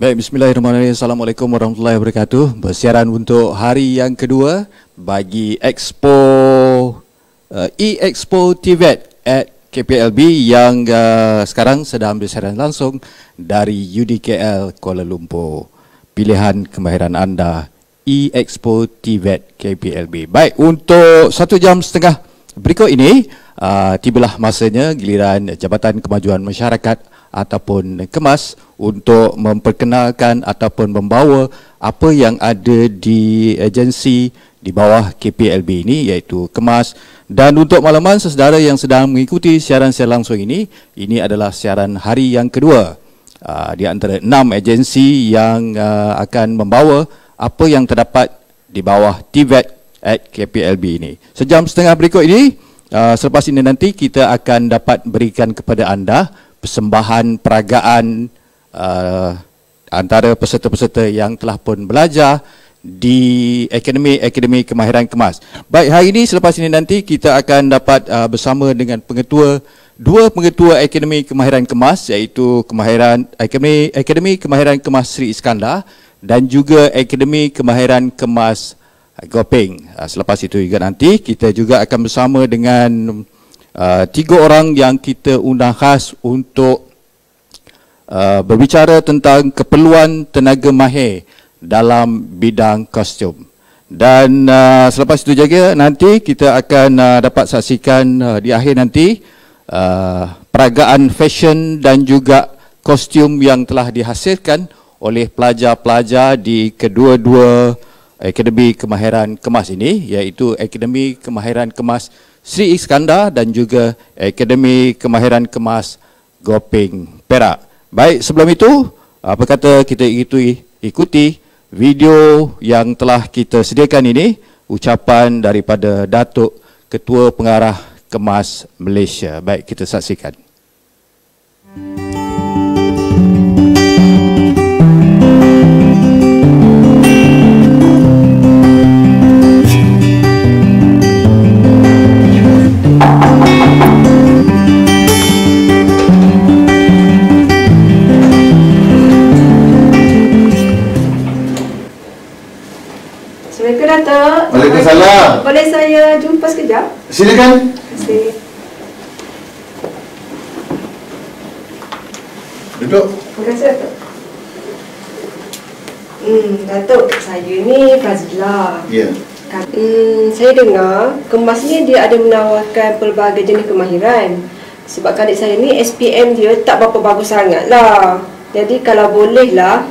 Baik, bismillahirrahmanirrahim. Assalamualaikum warahmatullahi wabarakatuh. Bersiaran untuk hari yang kedua bagi Expo E-Expo TVET at KPLB yang sekarang sedang bersiaran langsung dari UDKL Kuala Lumpur. Pilihan kemahiran anda E-Expo TVET KPLB. Baik, untuk 1 jam setengah berikut ini tibalah masanya giliran Jabatan Kemajuan Masyarakat ataupun KEMAS untuk memperkenalkan ataupun membawa apa yang ada di agensi di bawah KPLB ini, iaitu KEMAS. Dan untuk makluman saudara yang sedang mengikuti siaran secara langsung ini adalah siaran hari yang kedua di antara 6 agensi yang akan membawa apa yang terdapat di bawah TVET at KPLB ini. Sejam setengah berikut ini, selepas ini nanti kita akan dapat berikan kepada anda persembahan peragaan antara peserta-peserta yang telah pun belajar di Akademi Kemahiran KEMAS. Baik, hari ini selepas ini nanti kita akan dapat bersama dengan dua pengetua Akademi Kemahiran KEMAS, iaitu Akademi Kemahiran KEMAS Sri Iskandar dan juga Akademi Kemahiran KEMAS Gopeng. Selepas itu juga nanti kita juga akan bersama dengan 3 orang yang kita undang khas untuk berbicara tentang keperluan tenaga mahir dalam bidang kostum. Dan selepas itu juga nanti kita akan dapat saksikan di akhir nanti peragaan fashion dan juga kostum yang telah dihasilkan oleh pelajar-pelajar di kedua-dua Akademi Kemahiran KEMAS ini, iaitu Akademi Kemahiran KEMAS Sri Iskandar dan juga Akademi Kemahiran KEMAS Gopeng Perak. Baik, sebelum itu apa kata kita ikuti video yang telah kita sediakan ini, ucapan daripada Datuk Ketua Pengarah KEMAS Malaysia. Baik, kita saksikan. Datuk. Waalaikumsalam. Boleh saya jumpa sekejap? Silakan. Terima kasih. Duduk. Terima kasih, Datuk. Datuk, saya ni Fazila. Ya. Saya dengar KEMAS ni dia ada menawarkan pelbagai jenis kemahiran. Sebab adik saya ni SPM dia tak berapa bagus sangat lah. Jadi kalau bolehlah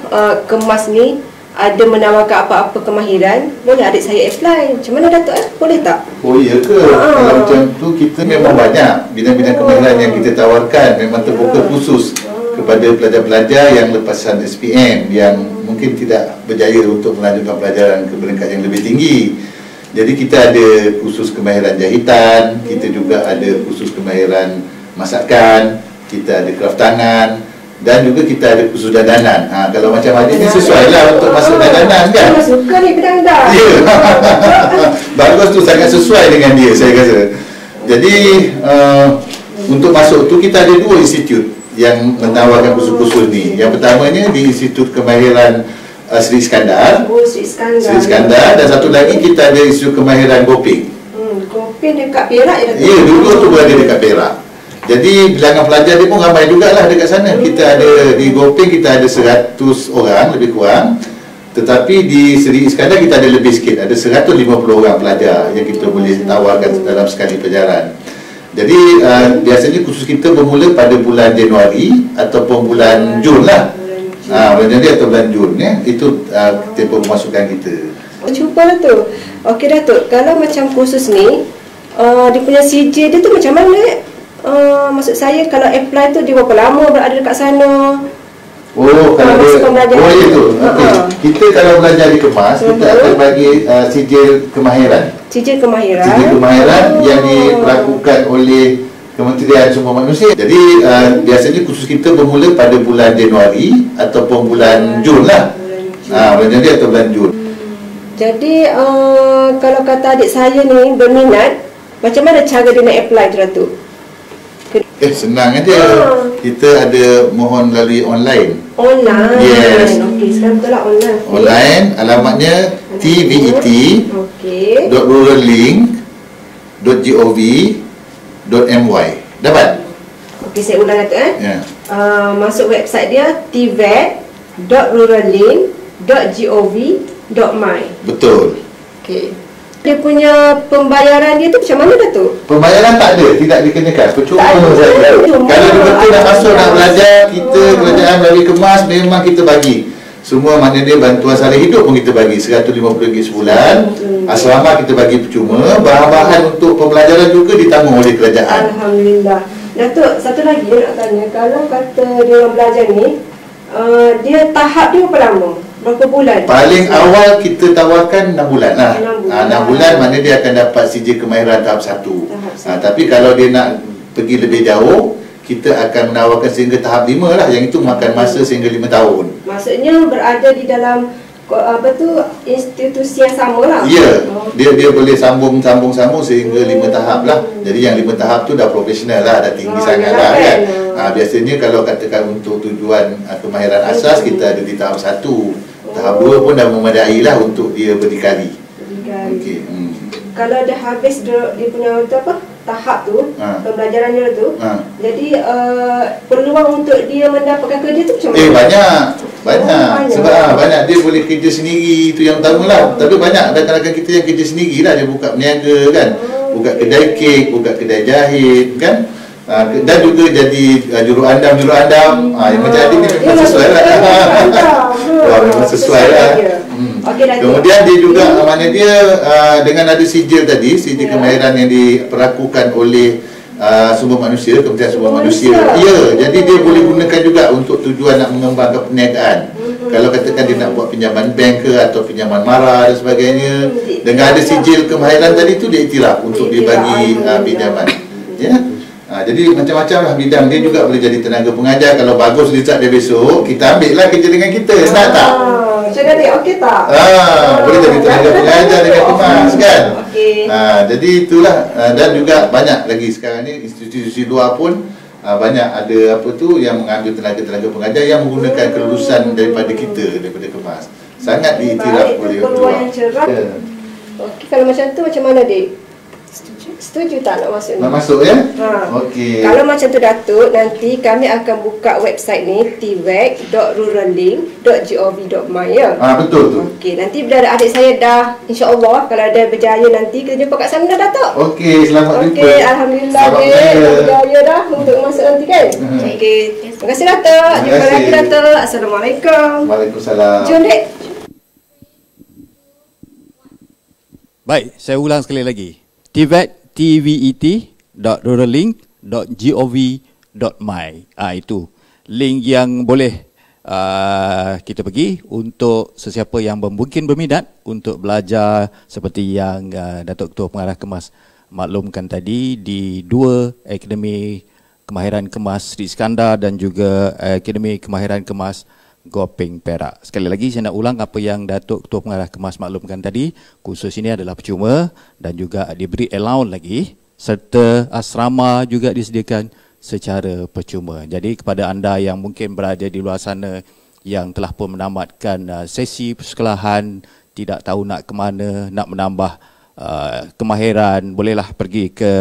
KEMAS ni ada menawarkan apa-apa kemahiran, boleh adik saya apply. Macam mana, Datuk? Boleh tak? Oh iya ke? Kalau macam tu kita memang banyak bidang-bidang kemahiran yang kita tawarkan. Memang terbuka khusus kepada pelajar-pelajar yang lepasan SPM yang mungkin tidak berjaya untuk melanjutkan pelajaran ke peringkat yang lebih tinggi. Jadi kita ada khusus kemahiran jahitan, kita juga ada khusus kemahiran masakan, kita ada kraft tangan, dan juga kita ada khusus dandanan. Kalau macam adik ni sesuai lah untuk masuk dandanan kan? Saya suka ni bidang-bidang. Ya. Bagus tu, sangat sesuai dengan dia saya rasa. Jadi untuk masuk tu kita ada 2 institut yang menawarkan khusus-khusus ni. Yang pertamanya di Institut Kemahiran Sri Iskandar. Sri Iskandar. Sri Iskandar, dan satu lagi kita ada Institut Kemahiran Gopeng. Gopeng dekat Perak ya, Datuk? Ya, dulu tu berada dekat Perak. Jadi bilangan pelajar dia pun ramai jugalah dekat sana. Kita ada di Gopeng kita ada 100 orang lebih kurang. Tetapi di Sri Iskandar kita ada lebih sikit, ada 150 orang pelajar yang kita boleh tawarkan dalam sekali pelajaran. Jadi biasanya kursus kita bermula pada bulan Januari ataupun bulan Jun lah. Bulan Januari atau bulan Jun ya. Itu tempoh pemasukan kita. Cuba Datuk. Okey Datuk, kalau macam kursus ni dia punya CJ dia tu macam mana? Maksud saya kalau apply tu dia berapa lama berada dekat sana? Oh, kalau dia, oh ya tu. Okay. Kita kalau belajar di KEMAS, kita akan bagi sijil kemahiran. Sijil kemahiran. Sijil kemahiran yang dilakukan oleh Kementerian Sumber Manusia. Jadi biasanya kursus kita bermula pada bulan Januari ataupun bulan Jun lah. Bulan Januari atau bulan Jun. Jadi kalau kata adik saya ni berminat, macam mana cara dia nak apply tu, Datuk? Senang aja. Kita ada mohon melalui online. Online. Yes. Okey, sekarang betul lah online. Online, alamatnya tvet.rurallink.gov.my. Dapat? Okey, saya ulang Datuk Ya. Masuk website dia tvet.rurallink.gov.my. Betul. Okey. Dia punya pembayaran dia tu macam mana Datuk? Pembayaran tak ada, tidak dikenakan. Percuma Tak ada. saja. Cuma. Kalau betul nak masuk nak belajar, kita kerajaan melalui kemas memang kita bagi. Semua mana dia bantuan sara hidup pun kita bagi RM150 sebulan. Asrama kita bagi percuma. Bahan-bahan untuk pembelajaran juga ditanggung oleh kerajaan. Alhamdulillah. Datuk, satu lagi nak tanya. Kalau kata dia orang belajar ni, dia tahap dia berapa lama? Berapa bulan? Paling awal kita tawarkan 6 bulan lah. 6 bulan. 6 bulan mana dia akan dapat sijil kemahiran tahap 1. Tapi kalau dia nak pergi lebih jauh, kita akan menawarkan sehingga tahap 5 lah. Yang itu makan masa sehingga 5 tahun. Maksudnya berada di dalam institusi yang sama lah. Ya, dia boleh sambung sehingga 5 tahap lah. Jadi yang 5 tahap tu dah profesional lah, dah tinggi sangat lah kan. Biasanya kalau katakan untuk tujuan kemahiran asas, kita ada di tahap 1. Tahap 2 pun dah memadai lah untuk dia berdikari. Okey. Kalau dah habis dia punya tahap tu, pembelajaran dia tu, jadi peluang untuk dia mendapatkan kerja tu macam mana? Banyak. Sebab banyak dia boleh kerja sendiri, itu yang utama lah. Tapi banyak rakan-rakan kita yang kerja sendiri lah. Dia buka berniaga kan, buka kedai kek, buka kedai jahit kan, dan juga jadi juruandam. Yang menjadi ni memang sesuai lah. Memang sesuai lah. Kemudian dia juga mana dia dengan ada sijil tadi, sijil kemahiran yang diperlakukan oleh Sumber Manusia, Kementerian Sumber Manusia. Ya, jadi dia boleh gunakan juga untuk tujuan nak mengembangkan perniagaan. Kalau katakan dia nak buat pinjaman bank ke atau pinjaman mara dan sebagainya, dengan ada sijil kemahiran tadi tu dia iktiraf untuk dia bagi pinjaman. Ya. Jadi macam-macam lah bidang. Dia juga boleh jadi tenaga pengajar. Kalau bagus result dia besok, kita ambil lah kerja dengan kita. Nak tak? Macam tadi, okey tak? Boleh jadi tenaga pengajar dengan kemas kan? Jadi itulah. Dan juga banyak lagi sekarang ni institusi luar pun banyak ada yang mengambil tenaga-tenaga pengajar yang menggunakan kelulusan daripada kita, daripada kemas. Sangat diiktiraf oleh luar. Okey, kalau macam tu macam mana Dik? Setuju tak nak masuk ni? Nak masuk ya? Okey. Kalau macam tu Datuk, nanti kami akan buka website ni tvet.rurallink.gov.my ya? Betul tu. Okey, nanti bila adik saya dah, insya-Allah kalau dia berjaya nanti kita jumpa kat sana dah Datuk. Okey, selamat jumpa. Okey, alhamdulillah dia berjaya dah untuk masuk nanti kan? Okey. Terima kasih Datuk. Jumpa lagi Datuk. Assalamualaikum. Waalaikumsalam. Jom Dek. Baik, saya ulang sekali lagi. tvet.rurallink.gov.my. Itu link yang boleh kita pergi untuk sesiapa yang mungkin berminat untuk belajar seperti yang Datuk Ketua Pengarah Kemas maklumkan tadi di 2 Akademi Kemahiran Kemas Sri Iskandar dan juga Akademi Kemahiran Kemas Gopeng Perak. Sekali lagi saya nak ulang apa yang Datuk Ketua Pengarah Kemas maklumkan tadi. Kursus ini adalah percuma dan juga diberi allowance lagi, serta asrama juga disediakan secara percuma. Jadi kepada anda yang mungkin berada di luar sana yang telah pun menamatkan sesi persekolahan, tidak tahu nak ke mana, nak menambah kemahiran, bolehlah pergi ke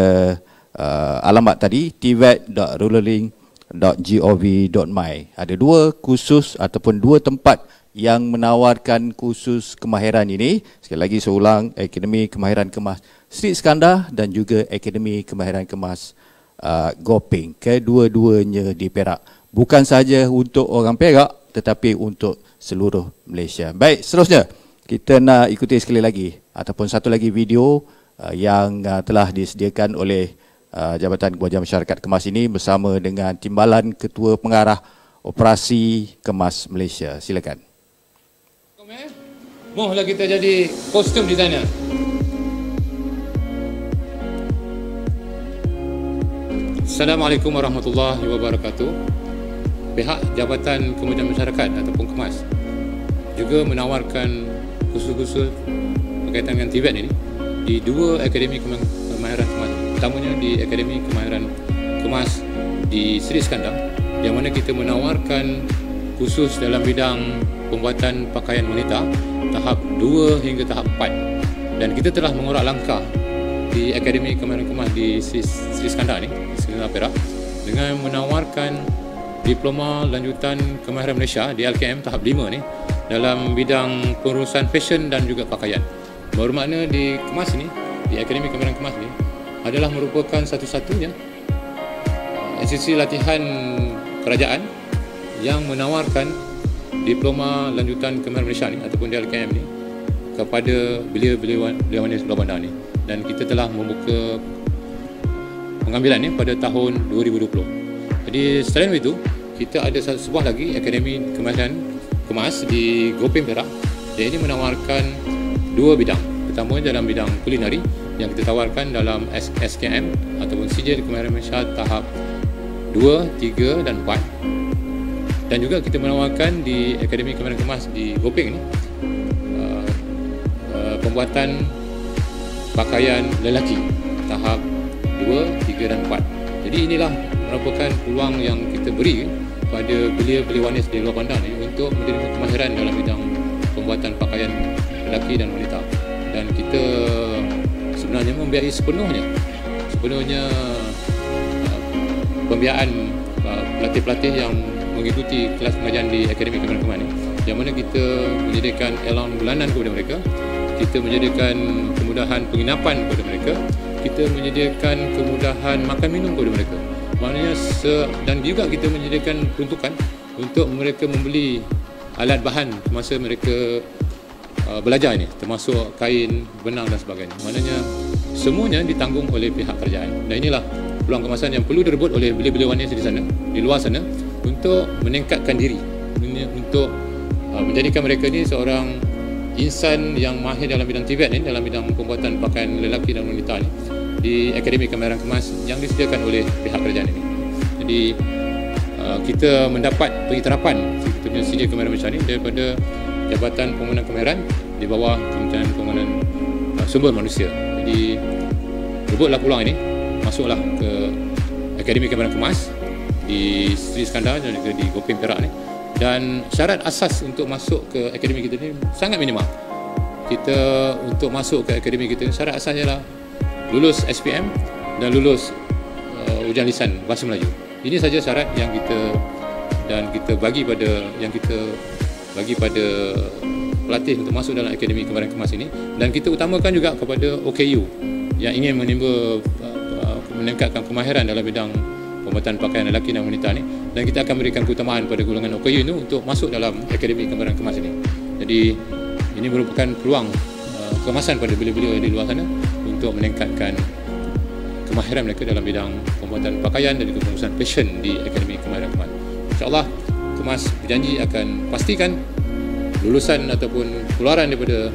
alamat tadi tvet.rurallink.gov.my. Ada 2 kursus ataupun 2 tempat yang menawarkan kursus kemahiran ini. Sekali lagi saya ulang, Akademi Kemahiran Kemas Sri Iskandar dan juga Akademi Kemahiran Kemas Gopeng. Kedua-duanya di Perak. Bukan sahaja untuk orang Perak tetapi untuk seluruh Malaysia. Baik, seterusnya kita nak ikuti sekali lagi ataupun satu lagi video yang telah disediakan oleh Jabatan Kebajikan Masyarakat Kemas ini bersama dengan Timbalan Ketua Pengarah Operasi Kemas Malaysia. Silakan. Mohlah kita jadi kostum di sana. Assalamualaikum warahmatullahi wabarakatuh. Pihak Jabatan Kebajikan Masyarakat ataupun Kemas juga menawarkan kursus-kursus berkaitan dengan TVET ini di 2 Akademi Kemahiran Kemas. Utamanya di Akademi Kemahiran Kemas di Sri Iskandar, yang mana kita menawarkan khusus dalam bidang pembuatan pakaian wanita tahap 2 hingga tahap 4. Dan kita telah mengorak langkah di Akademi Kemahiran Kemas di Sri Iskandar ni, Sri Iskandar Perak, dengan menawarkan diploma lanjutan kemahiran Malaysia di LKM tahap 5 ni dalam bidang pengurusan fashion dan juga pakaian. Bermakna di Kemas ni, di Akademi Kemahiran Kemas ni adalah merupakan satu-satunya institusi latihan kerajaan yang menawarkan diploma lanjutan kemahiran Malaysia ni ataupun DLKM ni kepada belia-belia wanita luar bandar ni, dan kita telah membuka pengambilan ni pada tahun 2020. Jadi selain itu, kita ada sebuah lagi Akademi Kemahiran Kemas di Gopeng Perak, yang ini menawarkan 2 bidang. Pertama dalam bidang kulinari yang kita tawarkan dalam SKM ataupun Sijil Kemahiran Malaysia tahap 2, 3 dan 4. Dan juga kita menawarkan di Akademi Kemahiran Kemas di Gopeng ni pembuatan pakaian lelaki tahap 2, 3 dan 4. Jadi inilah merupakan peluang yang kita beri pada belia-belia wanita di luar bandar ni untuk menjadi kemahiran dalam bidang pembuatan pakaian lelaki dan wanita. Dan kita sebenarnya membiayai sepenuhnya pembiayaan pelatih-pelatih yang mengikuti kelas pengajian di Akademi Kemahiran Kemas ni, yang mana kita menyediakan allowance bulanan kepada mereka, kita menyediakan kemudahan penginapan kepada mereka, kita menyediakan kemudahan makan minum kepada mereka. Maknanya dan juga kita menyediakan peruntukan untuk mereka membeli alat bahan masa mereka belajar ini, termasuk kain, benang dan sebagainya. Maknanya semuanya ditanggung oleh pihak kerajaan. Dan inilah peluang kemasan yang perlu direbut oleh belia-belia wanita di sana, di luar sana, untuk meningkatkan diri, untuk menjadikan mereka ni seorang insan yang mahir dalam bidang tibet ni, dalam bidang pembuatan pakaian lelaki dan wanita ni di Akademi Kemahiran Kemas yang disediakan oleh pihak kerajaan ini. Jadi kita mendapat pengiktirafan kita punya Sijil Kemahiran Malaysia ni daripada Jabatan Pembangunan Kemahiran di bawah Kementerian Pembangunan Sumber Manusia. Jadi rebutlah peluang ini, masuklah ke Akademi Kemahiran Kemas di Sri Iskandar dan juga di Gopeng Perak ni. Dan syarat asas untuk masuk ke akademi kita ni sangat minimal. Kita untuk masuk ke akademi kita ni, syarat asasnya adalah lulus SPM dan lulus ujian lisan bahasa Melayu. Ini saja syarat yang kita bagi pada pelatih untuk masuk dalam Akademi Kemahiran Kemas ini. Dan kita utamakan juga kepada OKU yang ingin meningkatkan kemahiran dalam bidang pembuatan pakaian lelaki dan wanita ni, dan kita akan berikan keutamaan pada golongan OKU itu untuk masuk dalam Akademi Kemahiran Kemas ini. Jadi ini merupakan peluang kemasan pada belia-belia di luar sana untuk meningkatkan kemahiran mereka dalam bidang pembuatan pakaian dan juga pengurusan fashion di Akademi Kemahiran Kemas. InsyaAllah Kemas berjanji akan pastikan lulusan ataupun keluaran daripada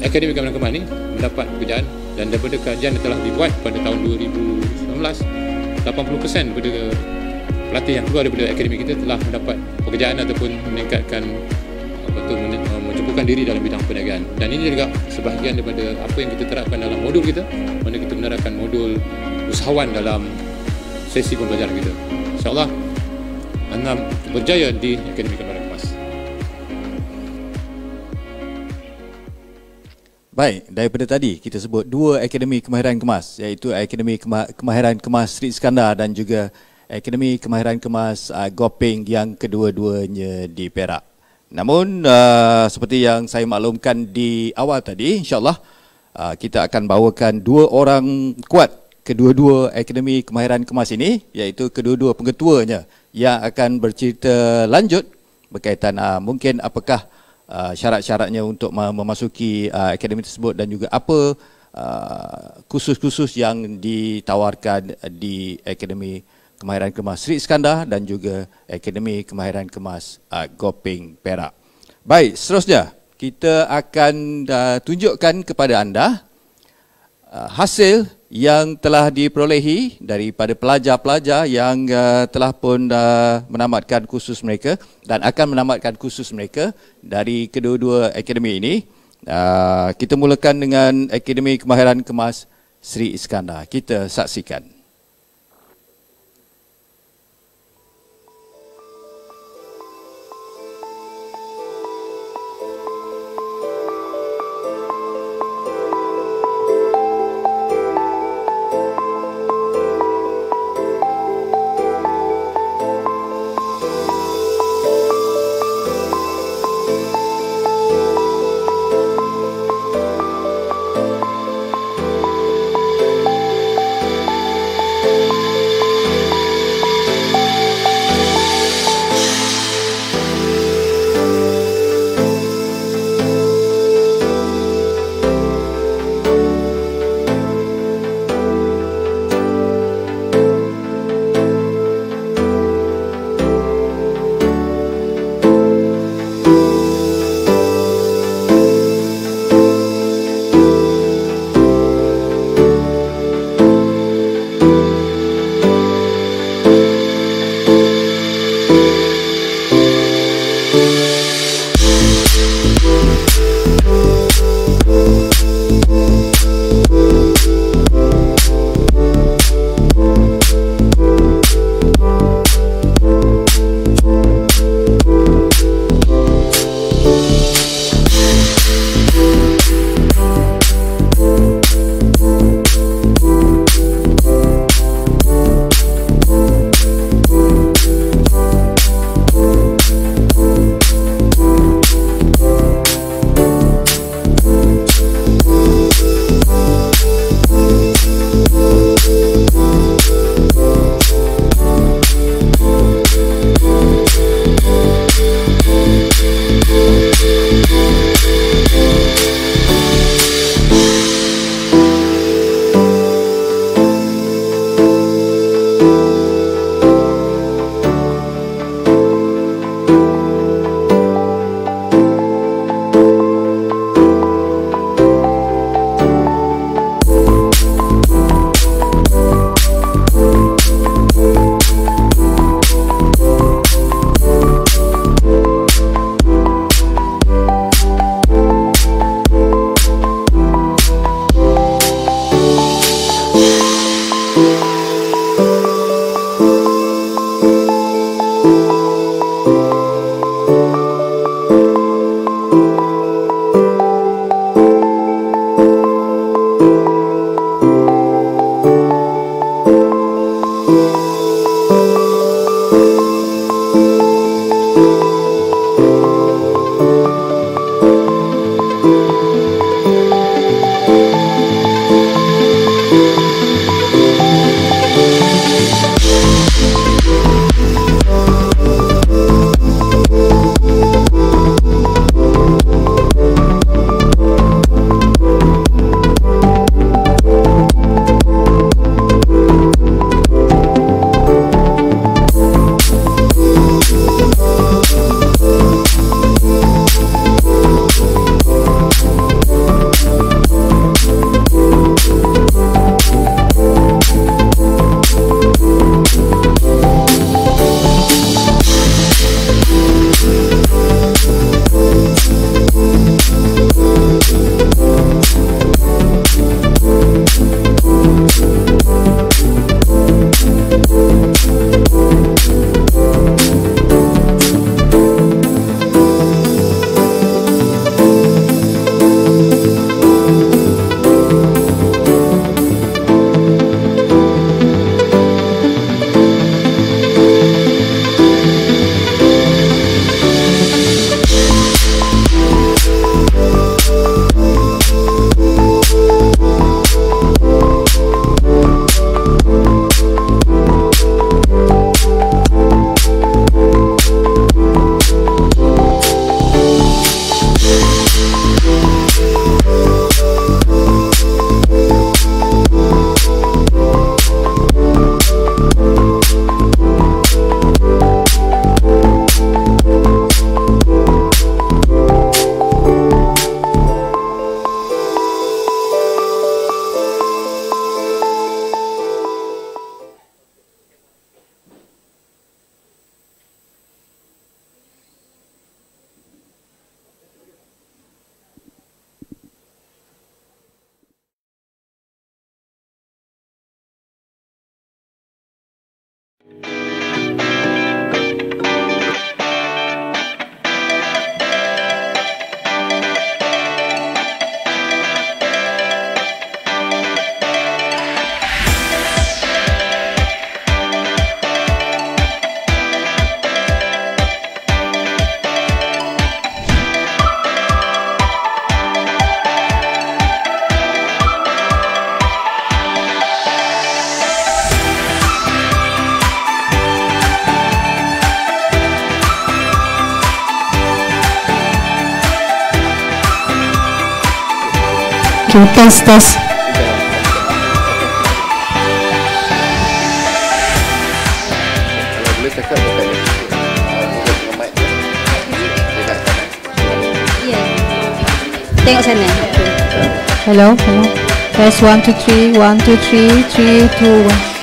Akademi Kemahiran Kemas ini mendapat pekerjaan. Dan daripada kajian yang telah dibuat pada tahun 2019, 80% daripada pelatih yang keluar daripada akademi kita telah mendapat pekerjaan ataupun meningkatkan mencukupkan diri dalam bidang perniagaan. Dan ini juga sebahagian daripada apa yang kita terapkan dalam modul kita, mana kita menerapkan modul usahawan dalam sesi pembelajaran kita. InsyaAllah anda berjaya di Akademi Kemahiran Kemas. Baik, daripada tadi kita sebut 2 Akademi Kemahiran Kemas, iaitu Akademi Kemahiran Kemas Sri Iskandar dan juga Akademi Kemahiran Kemas Gopeng yang kedua-duanya di Perak. Namun seperti yang saya maklumkan di awal tadi, insyaAllah kita akan bawakan 2 orang kuat kedua-dua Akademi Kemahiran Kemas ini, iaitu kedua-dua pengetuanya yang akan bercerita lanjut berkaitan mungkin apakah syarat-syaratnya untuk memasuki akademi tersebut dan juga apa kursus-kursus yang ditawarkan di Akademi Kemahiran Kemas Sri Iskandar dan juga Akademi Kemahiran Kemas Gopeng Perak. Baik, seterusnya kita akan tunjukkan kepada anda hasil yang telah diperolehi daripada pelajar-pelajar yang telah pun menamatkan kursus mereka dan akan menamatkan kursus mereka dari kedua-dua akademi ini. Kita mulakan dengan Akademi Kemahiran Kemas Sri Iskandar. Kita saksikan. Okay, test. Kalau boleh cakap dekat mic. Tengok sana. Hello. Press 1, 2, 3, 1, 2, 3, 3, 2, 1.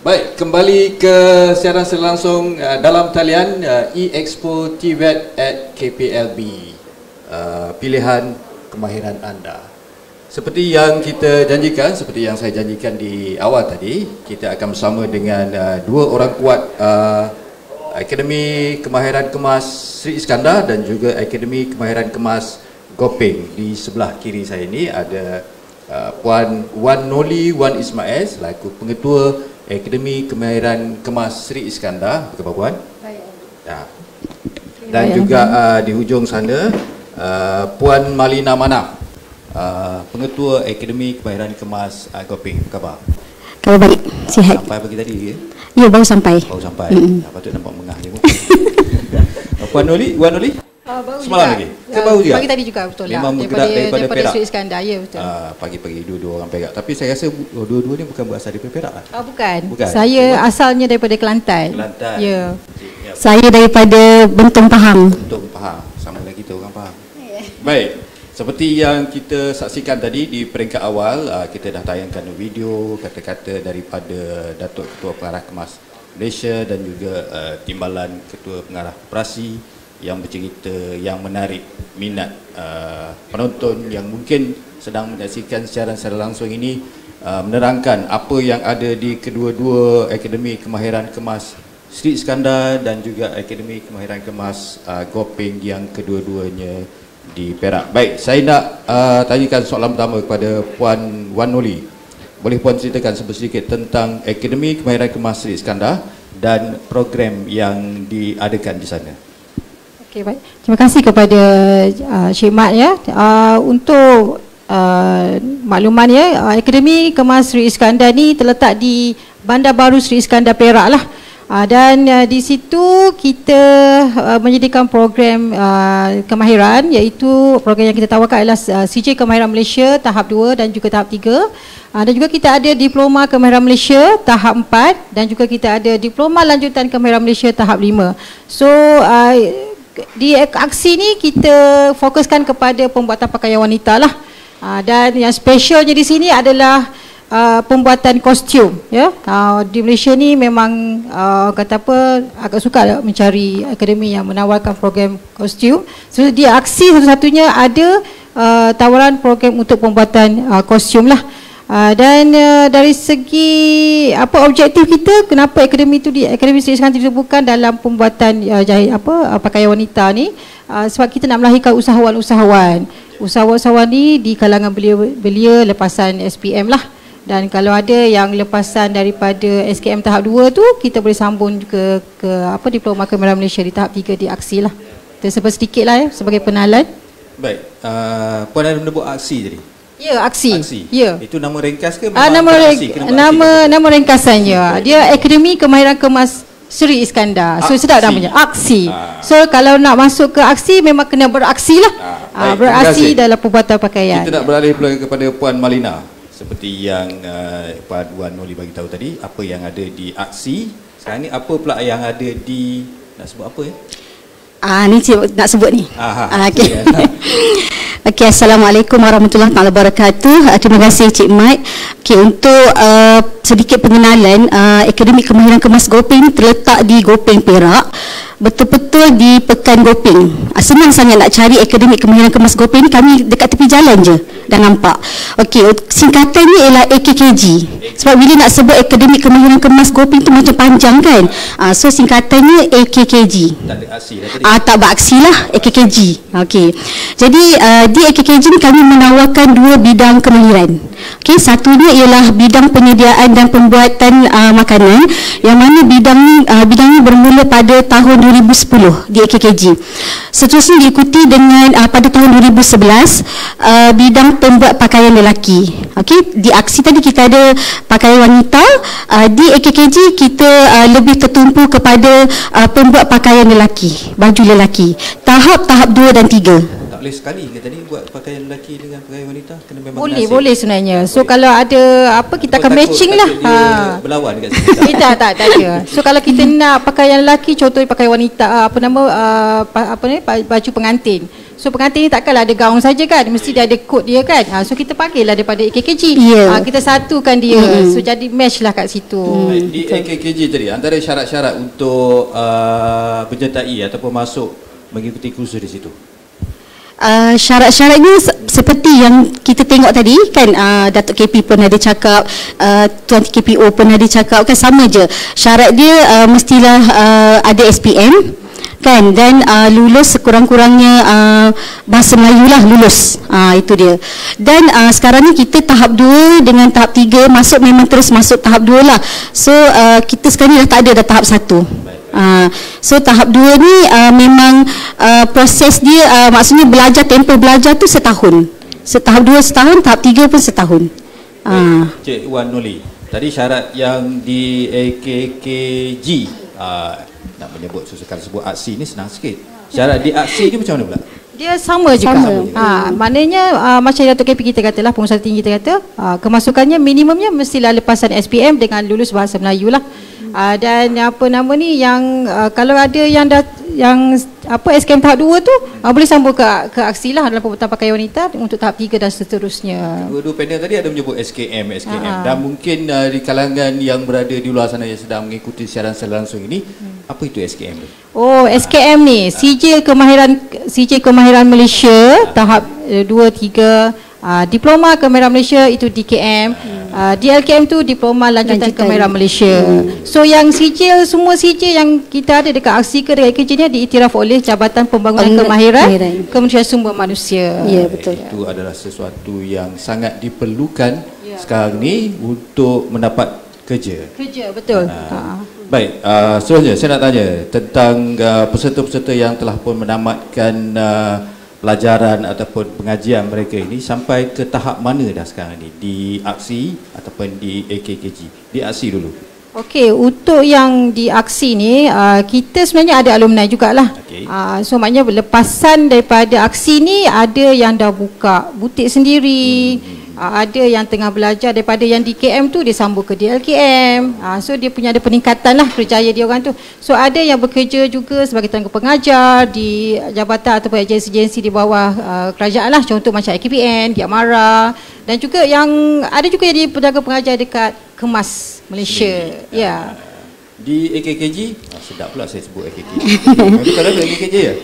Baik, kembali ke siaran langsung dalam talian E-Expo TVET at KPLB. Pilihan kemahiran anda. Seperti yang kita janjikan, seperti yang saya janjikan di awal tadi, kita akan bersama dengan dua orang kuat Akademi Kemahiran Kemas Sri Iskandar dan juga Akademi Kemahiran Kemas Gopeng. Di sebelah kiri saya ini ada Puan Wan Noli Wan Ismail selaku Pengetua Akademi Kemahiran Kemas Sri Iskandar. Apa khabar Puan? Baik. Ya. Dan juga di hujung sana Puan Malina Manaf, Pengetua Akademi Kemahiran Kemas Gopeng. Apa khabar? Khabar baik, sihat. Sampai pagi tadi ya? Ya, baru sampai. Baru sampai. Patut nampak mengah ni. Puan Noli, Wan Noli? Baru semalam juga. lagi? Ke baru juga? Pagi tadi juga, betul lah. Memang bergerak daripada Perak? Sri Iskandar, ya betul. Pagi-pagi dua-dua orang Perak. Tapi saya rasa dua-dua ni bukan berasal daripada Perak lah. Bukan. Bukan. Saya asalnya daripada Kelantan. Kelantan. Ya. Ya. Saya daripada Bentong Pahang. Untuk faham, sama dengan kita orang faham. Baik, seperti yang kita saksikan tadi di peringkat awal, kita dah tayangkan video kata-kata daripada Datuk Ketua Pengarah Kemas Malaysia dan juga Timbalan Ketua Pengarah Koperasi yang bercerita, yang menarik minat penonton yang mungkin sedang menyaksikan secara langsung ini, menerangkan apa yang ada di kedua-dua Akademi Kemahiran Kemas Sri Iskandar dan juga Akademi Kemahiran Kemas Gopeng yang kedua-duanya di Perak. Baik, saya nak tanyakan soalan pertama kepada Puan Wan Noli. Boleh Puan ceritakan sedikit tentang Akademi Kemahiran Kemas Sri Iskandar dan program yang diadakan di sana? Okey, baik. Terima kasih kepada Cik Mat ya. Untuk makluman ya, Akademi Kemas Sri Iskandar ni terletak di Bandar Baru Sri Iskandar Perak lah. Dan di situ kita menyediakan program kemahiran, iaitu program yang kita tawarkan adalah CJ Kemahiran Malaysia tahap 2 dan juga tahap 3. Dan juga kita ada Diploma Kemahiran Malaysia tahap 4 dan juga kita ada Diploma Lanjutan Kemahiran Malaysia tahap 5. So di aksi ni kita fokuskan kepada pembuatan pakaian wanita lah. Dan yang specialnya di sini adalah pembuatan kostum ya. Di Malaysia ni memang kata apa, agak suka mencari akademi yang menawarkan program kostum. So di aksi satu-satunya ada tawaran program untuk pembuatan kostum lah. Dan dari segi apa objektif kita, kenapa akademi itu di Akademi Sri Iskandar disebutkan dalam pembuatan jahit pakaian wanita ni, sebab kita nak melahirkan usahawan-usahawan. Usahawan-usahawan ni di kalangan belia lepasan SPM lah. Dan kalau ada yang lepasan daripada SKM tahap 2 tu, kita boleh sambung ke Diploma Kemahiran Malaysia di tahap 3 di aksi lah. Tersebut sedikit lah ya sebagai penalan. Baik, Puan ada menyebut aksi tadi. Ya, aksi. Ya. Itu nama ringkas ke? Nama ringkasannya. Dia Akademi Kemahiran Kemas Seri Iskandar. So sedap namanya, aksi. So kalau nak masuk ke aksi memang kena beraksi lah. Beraksi dalam pembuatan pakaian. Kita nak beralih pula kepada Puan Malina. Seperti yang Puan Wan Noli bagi tahu tadi, apa yang ada di aksi. Sekarang ni apa pula yang ada di, nak sebut apa ya? Ni cik nak sebut ni. Okey. Ya. Okey, Assalamualaikum warahmatullahi wabarakatuh. Terima kasih Cik Mat. Okey, untuk sedikit pengenalan, Akademi Kemahiran Kemas Gopeng ni terletak di Gopeng Perak. Betul-betul di Pekan Gopeng. Senang sangat nak cari Akademi Kemahiran Kemas Gopeng ni, kami dekat tepi jalan je dah nampak. Okey, singkatannya ialah AKKG. Sebab bila nak sebut Akademi Kemahiran Kemas Gopeng tu macam panjang kan. So singkatannya AKKG. Tak ada aksi lah tadi. Tak beraksi lah, AKKG. Okey. Jadi di AKKG ni kami menawarkan dua bidang kemahiran. Okey, satunya ialah bidang penyediaan dan pembuatan makanan, yang mana bidangnya bermula pada tahun 2010 di AKKG. Seterusnya diikuti dengan pada tahun 2011 bidang pembuat pakaian lelaki. Okey, di aksi tadi kita ada pakaian wanita, di AKKG kita lebih tertumpu kepada pembuat pakaian lelaki, baju lelaki. Tahap 2 dan 3. Tak boleh sekali ke tadi buat pakaian lelaki dengan pakaian wanita? Kena memang Boleh sebenarnya. So kalau ada apa, kita akan matching lah. Berlawan dekat sini. Tak ada. So kalau kita nak pakaian lelaki, contohnya pakaian wanita, baju pengantin. So pengantin ni takkanlah ada gaun saja kan, mesti dia ada kod dia kan. So kita pakailah daripada AKKG. Kita satukan dia. So jadi match lah kat situ. Di AKKG tadi, antara syarat-syarat untuk penyertai ataupun masuk mengikuti kursus di situ, syarat-syaratnya seperti yang kita tengok tadi kan, Datuk KP pun ada cakap, Tuan KPO pun ada cakap kan, sama je. Syarat dia mestilah ada SPM kan, dan lulus sekurang-kurangnya bahasa Melayu lah, lulus. Itu dia. Dan sekarang ni kita tahap 2 dengan tahap 3 masuk, memang terus masuk tahap 2 lah. So kita sekarang ni dah tak ada, dah tahap 1. So tahap 2 ni memang proses dia, maksudnya belajar, tempoh belajar tu setahun. Tahap 2 setahun, tahap 3 pun setahun. Cik Wan Noli, tadi syarat yang di AKKG, nak menyebut, sekarang sebut aksi ni senang sikit. Syarat di aksi ni macam mana pula? Dia sama juga. Maknanya macam Datuk KP kita katalah, pengusaha tinggi kita kata, kemasukannya minimumnya mestilah lepasan SPM dengan lulus bahasa Melayu lah. Dan apa nama ni, yang kalau ada yang SKM tahap 2 tu boleh sambung ke aksi lah dalam pembuatan pakaian wanita untuk tahap 3 dan seterusnya. Dua panel tadi ada menyebut SKM. Dan mungkin di kalangan yang berada di luar sana yang sedang mengikuti siaran secara langsung ini, apa itu SKM tu? SKM ni Sijil Kemahiran Malaysia tahap 2, 3. Diploma Kemahiran Malaysia itu DKM. DLKM tu Diploma Lanjutan Kemahiran Malaysia. So yang sijil, semua sijil yang kita ada dekat aksi ke dekat AKKG ni diiktiraf oleh Jabatan Pembangunan Kemahiran Kementerian Sumber Manusia. Ya, betul. Itu adalah sesuatu yang sangat diperlukan sekarang ni untuk mendapat kerja. Betul. Baik, seterusnya saya nak tanya tentang peserta-peserta yang telah pun menamatkan pelajaran ataupun pengajian mereka ini, sampai ke tahap mana dah sekarang ni di aksi ataupun di AKKG? Di aksi dulu. Okey, untuk yang di aksi ni kita sebenarnya ada alumni jugalah. So maknanya lepasan daripada aksi ni ada yang dah buka butik sendiri. Ada yang tengah belajar daripada yang di KM tu dia sambung ke DLKM. So dia punya ada peningkatan lah kerjaya dia orang tu. So ada yang bekerja juga sebagai tenaga pengajar di jabatan ataupun agensi-agensi di bawah kerajaan lah. Contoh macam AKPN, di Amara, dan juga yang ada juga yang di tenaga pengajar dekat Kemas Malaysia. Ya. Di AKKG, sedap pula saya sebut AKKG. Tapi kalau ada AKKG ya?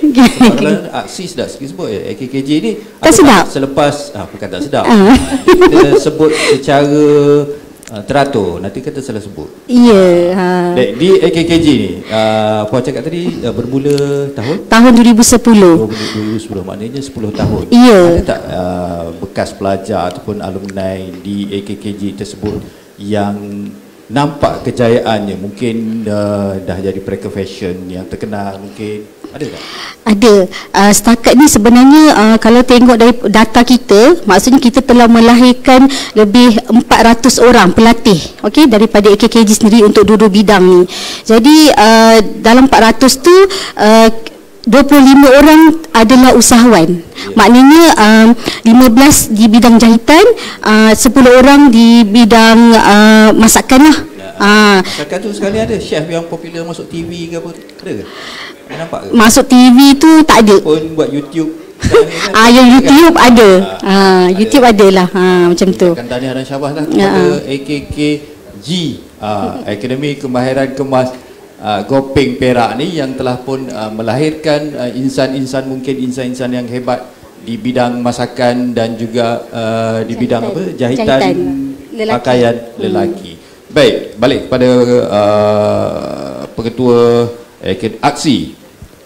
Kalau aksi sedap sikit sebut ya. AKKG ni tak sedap. Selepas, bukan tak sedap. Kita sebut secara teratur, nanti kita salah sebut. Ya. Di AKKG ni, Puan cakap tadi bermula tahun 2010. 2010, maknanya 10 tahun. Ya. Ada tak bekas pelajar ataupun alumni di AKKG tersebut yang nampak kejayaannya? Mungkin dah jadi pre-fashion yang terkenal mungkin. Ada tak? Ada. Setakat ni sebenarnya kalau tengok dari data kita, maksudnya kita telah melahirkan lebih 400 orang pelatih, okey, daripada AKKG sendiri untuk dua-dua bidang ni. Jadi dalam 400 tu 25 orang adalah usahawan. Maknanya 15 di bidang jahitan, 10 orang di bidang masakan lah. Masakan tu sekali ada chef yang popular masuk TV ke apa? Ada ke? Ada nampak ke? Masuk TV tu tak ada. Pun buat YouTube. Yang YouTube ada. YouTube ada lah. Macam tu. Akan tahniah dan syabas lah kepada AKKG, Akademi Kemahiran Kemas Gopeng Perak ni, yang telah pun melahirkan insan-insan, mungkin insan-insan yang hebat di bidang masakan dan juga di bidang apa, jahitan lelaki. Pakaian lelaki. Baik, balik kepada Pengetua aksi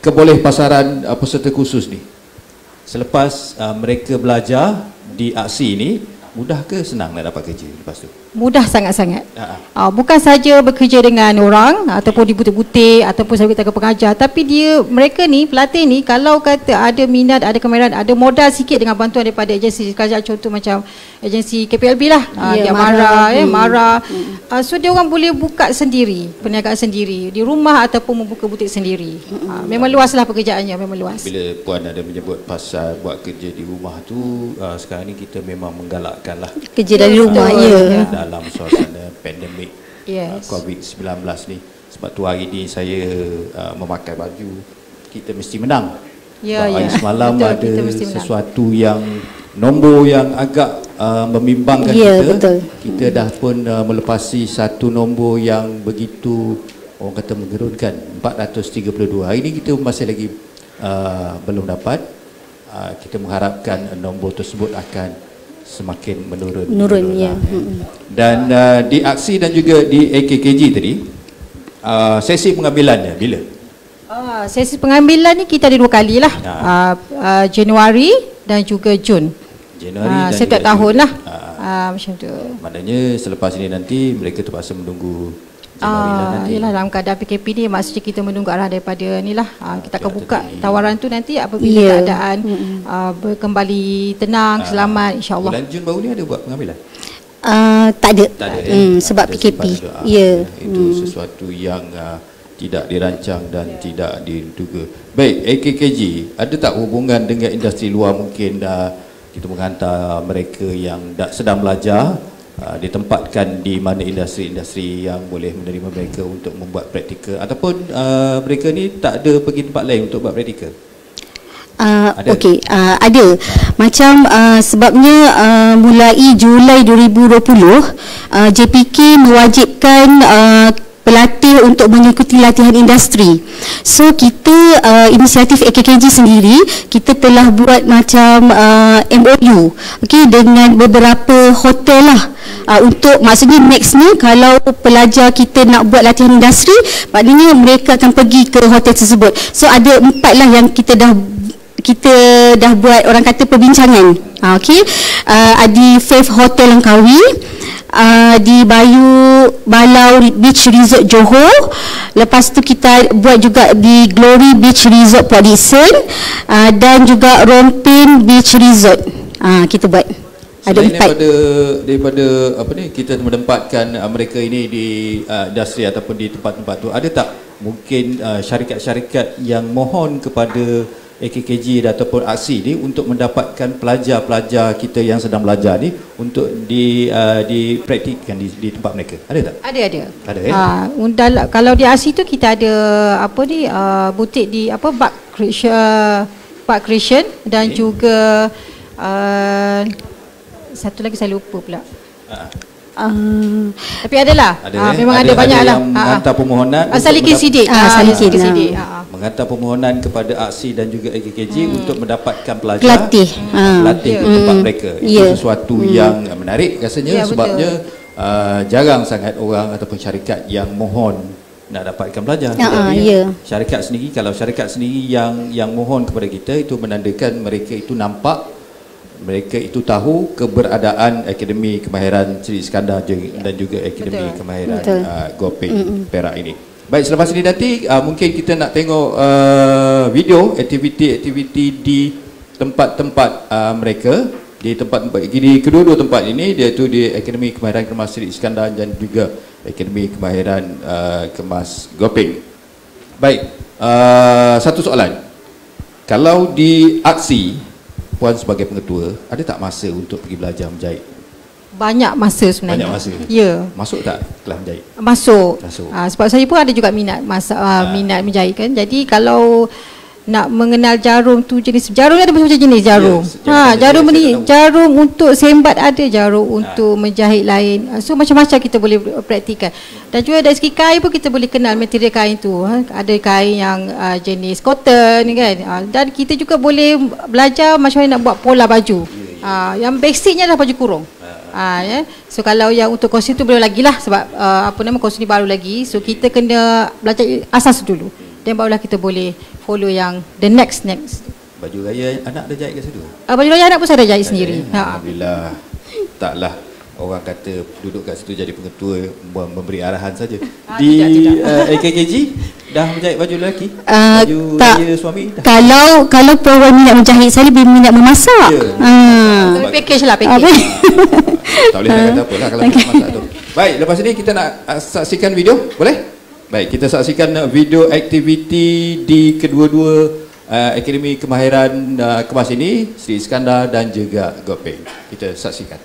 kebolehpasaran peserta khusus ni. Selepas mereka belajar di aksi ni, mudah ke senang nak dapat kerja lepas tu? Mudah sangat-sangat. Bukan saja bekerja dengan orang ataupun di butik-butik ataupun sebagai tenaga pengajar, tapi mereka ni, pelatih ni, kalau kata ada minat, ada kemahiran, ada modal sikit dengan bantuan daripada agensi kerajaan, contoh macam agensi KPLB lah, dia Mara, so dia orang boleh buka sendiri, perniagaan sendiri di rumah ataupun membuka butik sendiri. Memang luas lah pekerjaannya, memang luas. Bila Puan ada menyebut pasal buat kerja di rumah tu, sekarang ni kita memang menggalakkan lah kerja dari rumah. Dalam suasana pandemik COVID-19 ni. Sebab tu hari ni saya memakai baju kita mesti menang. Hari semalam betul, ada sesuatu yang nombor yang agak membimbangkan kita. Betul. Kita dah pun melepasi satu nombor yang begitu, orang kata, menggerunkan, 432. Hari ni kita masih lagi belum dapat. Kita mengharapkan nombor tersebut akan semakin menurun. Dan di aksi dan juga di AKKG tadi, sesi pengambilannya bila? Sesi pengambilan ni kita ada 2 kali lah. Januari dan juga Jun. Januari dan setiap juga tahun Jun. lah. Macam tu. Maknanya selepas ini nanti mereka terpaksa menunggu Januari lah nanti. Yelah, dalam keadaan PKP ni maksudnya kita menunggu arah daripada ni lah. Kita akan buka tawaran tu nanti apabila keadaan kembali tenang, selamat, insyaAllah. Bulan Jun baru ni ada buat pengambilan? Tak ada. Sebab PKP. Itu sesuatu yang tidak dirancang dan tidak diduga. Baik, AKKG ada tak hubungan dengan industri luar? Mungkin kita menghantar mereka yang sedang belajar, ditempatkan di mana industri-industri yang boleh menerima mereka untuk membuat praktikal, ataupun mereka ni tak ada pergi tempat lain untuk buat praktikal? Ada. Macam sebabnya mulai Julai 2020 JPK mewajibkan pelatih untuk mengikuti latihan industri. So kita inisiatif AKKG sendiri, kita telah buat macam MOU dengan beberapa hotel lah, untuk maksudnya next ni kalau pelajar kita nak buat latihan industri, maknanya mereka akan pergi ke hotel tersebut. So ada 4 lah yang kita dah buat, orang kata, perbincangan. Di Faith Hotel Langkawi, di Balau Beach Resort Johor. Lepas tu kita buat juga di Glory Beach Resort Port Dickson, dan juga Rompin Beach Resort. Kita buat. Ada 4. Daripada apa ni, kita menempatkan mereka ini di industri ataupun di tempat-tempat tu, ada tak mungkin syarikat-syarikat yang mohon kepada AKKG ataupun aksi ni untuk mendapatkan pelajar-pelajar kita yang sedang belajar ni untuk dipraktikkan di tempat mereka? Ada tak? Ada ya. Kalau di aksi tu kita ada butik di Park Creation dan juga satu lagi saya lupa pula. Tapi adalah. Memang ada banyak lah. Menghantar permohonan. Salikin sidik. Menghantar permohonan kepada aksi dan juga AKKG untuk mendapatkan pelatih ke tempat mereka. Itu sesuatu yang menarik rasanya, sebabnya jarang sangat orang ataupun syarikat yang mohon nak dapatkan pelajar. Syarikat sendiri, kalau syarikat sendiri yang mohon kepada kita, itu menandakan mereka itu nampak mereka itu tahu keberadaan Akademi Kemahiran Sri Iskandar dan juga Akademi Kemahiran Gopeng Perak ini. Baik, selepas ini nanti mungkin kita nak tengok video aktiviti-aktiviti di tempat-tempat mereka, di kedua-dua tempat ini, iaitu di Akademi Kemahiran Kemas Sri Iskandar dan juga Akademi Kemahiran Kemas Gopeng. Baik, satu soalan. Kalau di aksi, Puan sebagai pengetua, ada tak masa untuk pergi belajar menjahit? Banyak masa sebenarnya. Banyak masa? Ya. Masuk tak kelas menjahit? Masuk. Masuk. Sebab saya pun ada juga minat minat menjahit kan. Jadi kalau nak mengenal jarum tu jenis jarum ni ada macam-macam jenis jarum. Jarum ni jarum untuk sembat ada, jarum untuk menjahit lain. So macam-macam kita boleh praktikan. Dan juga dari segi kain pun kita boleh kenal material kain tu. Ada kain yang jenis cotton kan. Dan kita juga boleh belajar macam mana nak buat pola baju. Yang basicnya adalah baju kurung. Ya. So kalau yang untuk kostum tu belum lagi lah, sebab kostum ni baru lagi. So kita kena belajar asas dulu. Dan barulah kita boleh follow yang the next. Baju raya anak dah jahit ke situ? Baju raya anak pun saya dah jahit sendiri. Alhamdulillah. Taklah orang kata duduk kat situ jadi pengetua memberi arahan saja. Di AKKG dah menjahit baju lelaki? Baju raya suami dah? Kalau perempuan minat menjahit, saya lebih minat memasak. Tapi package lah, package. Tak boleh nak kata apa lah kalau kita masak tu. Baik, lepas ni kita nak saksikan video, boleh? Baik, kita saksikan video aktiviti di kedua-dua Akademi Kemahiran Kemas ini, Sri Iskandar dan juga Gopeng. Kita saksikan.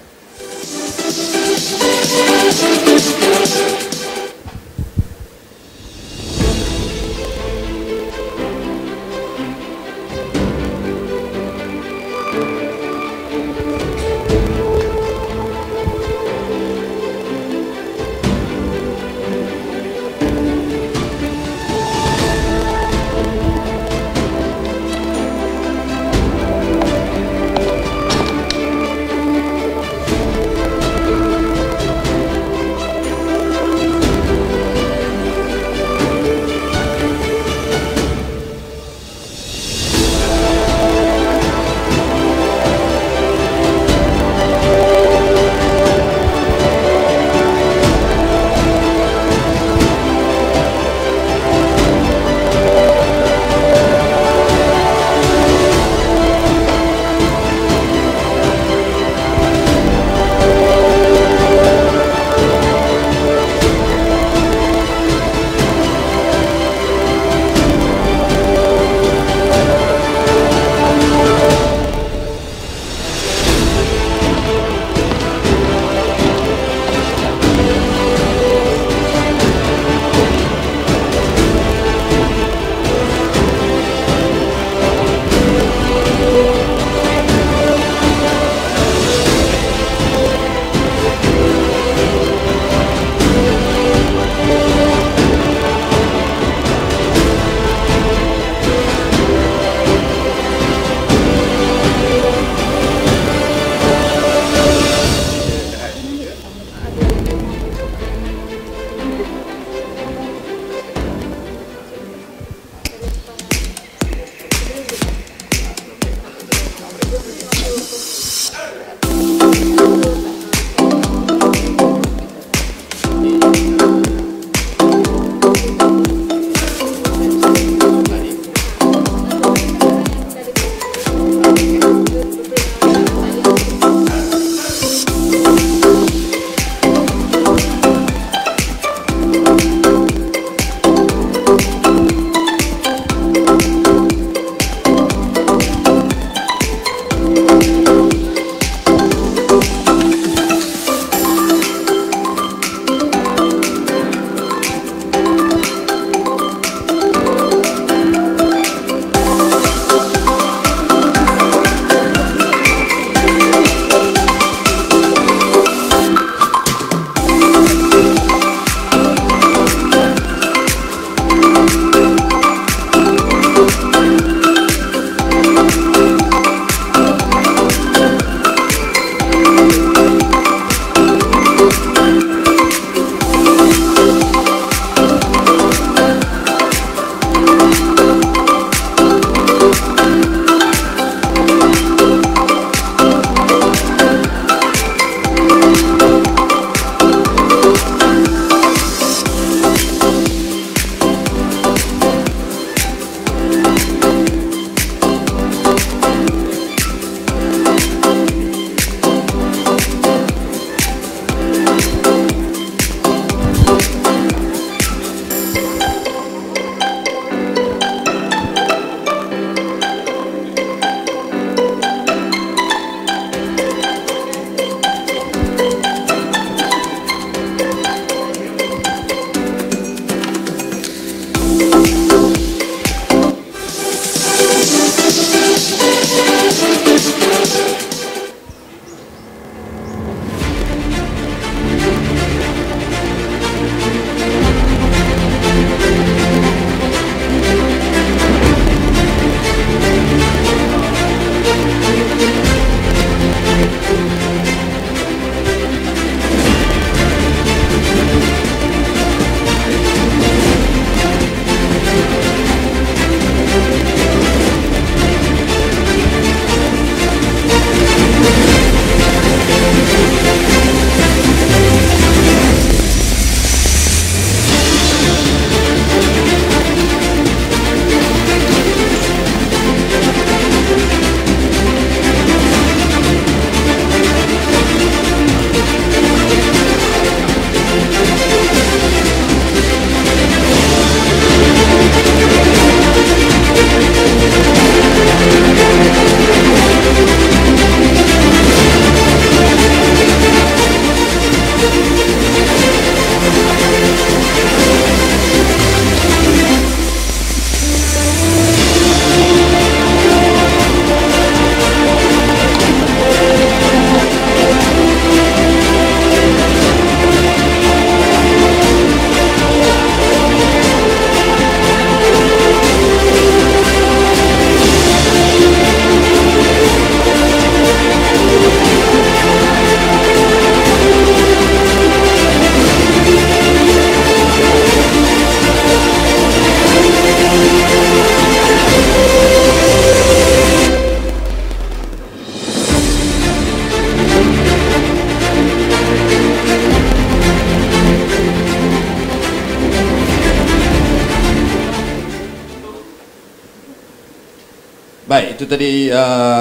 Baik, itu tadi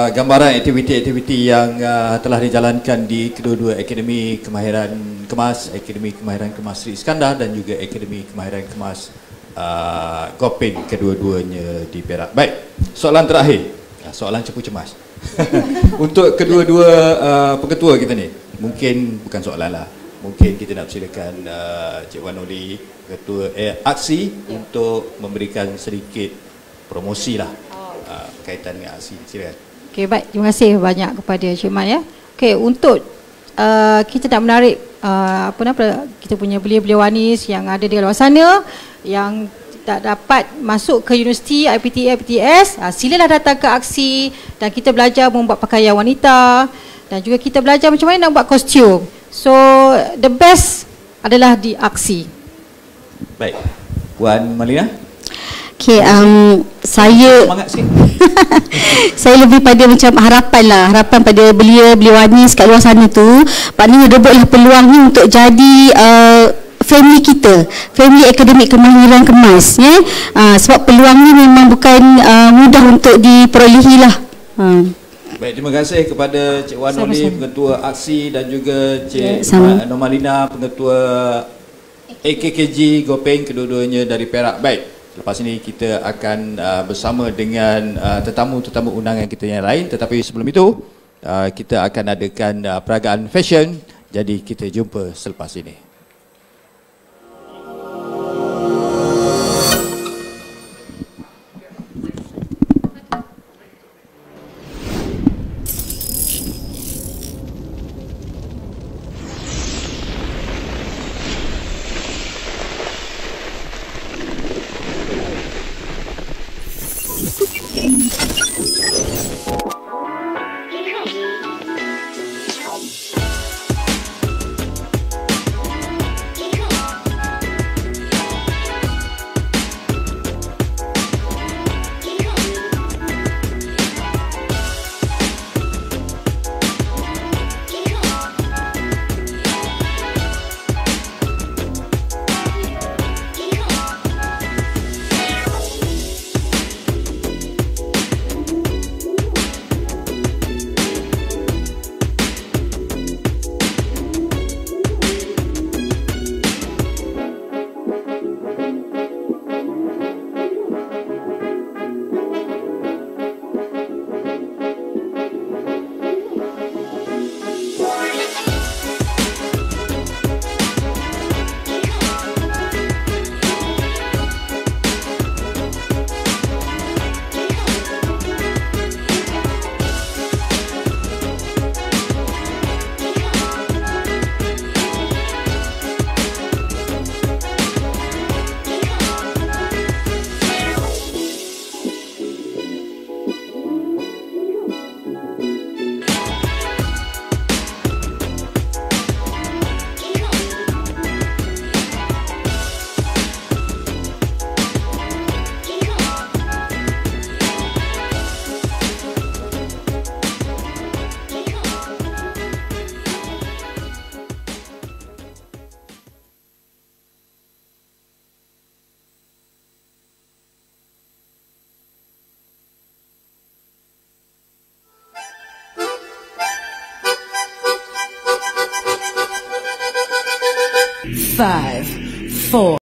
gambaran aktiviti-aktiviti yang telah dijalankan di kedua-dua Akademi Kemahiran Kemas, Akademi Kemahiran Kemas Sri Iskandar dan juga Akademi Kemahiran Kemas Gopeng, kedua-duanya di Perak. Baik, soalan terakhir, soalan cepu cemas. Untuk kedua-dua pengetua kita ni, mungkin bukan soalan lah, mungkin kita nak persilakan Cik Wan Oli, Ketua Aksi, untuk memberikan sedikit promosi lah berkaitan dengan aksi. Silakan. Okey, baik. Terima kasih banyak kepada Cik Mat ya. Okey, untuk kita nak menarik kita punya belia-belia wanis yang ada di luar sana yang tak dapat masuk ke universiti IPTA, IPTS, silalah datang ke aksi dan kita belajar membuat pakaian wanita dan juga kita belajar macam mana nak buat kostum. So, the best adalah di aksi. Baik. Puan Malina? Okay, saya semangat sikit. saya lebih pada macam harapan pada belia-belia wanis kat luar sana tu, maknanya rebutlah peluang ni untuk jadi family kita, family akademik kemahiran kemas ya. Sebab peluang ni memang bukan mudah untuk diperolehi lah. Baik, terima kasih kepada Cik Wan Oli, Pengetua Aksi, dan juga Cik Nomalina, Pengetua AKKG Gopeng, kedua-duanya dari Perak. Baik, lepas ini kita akan bersama dengan tetamu-tetamu undangan kita yang lain, tetapi sebelum itu kita akan adakan peragaan fashion. Jadi kita jumpa selepas ini. Five, four.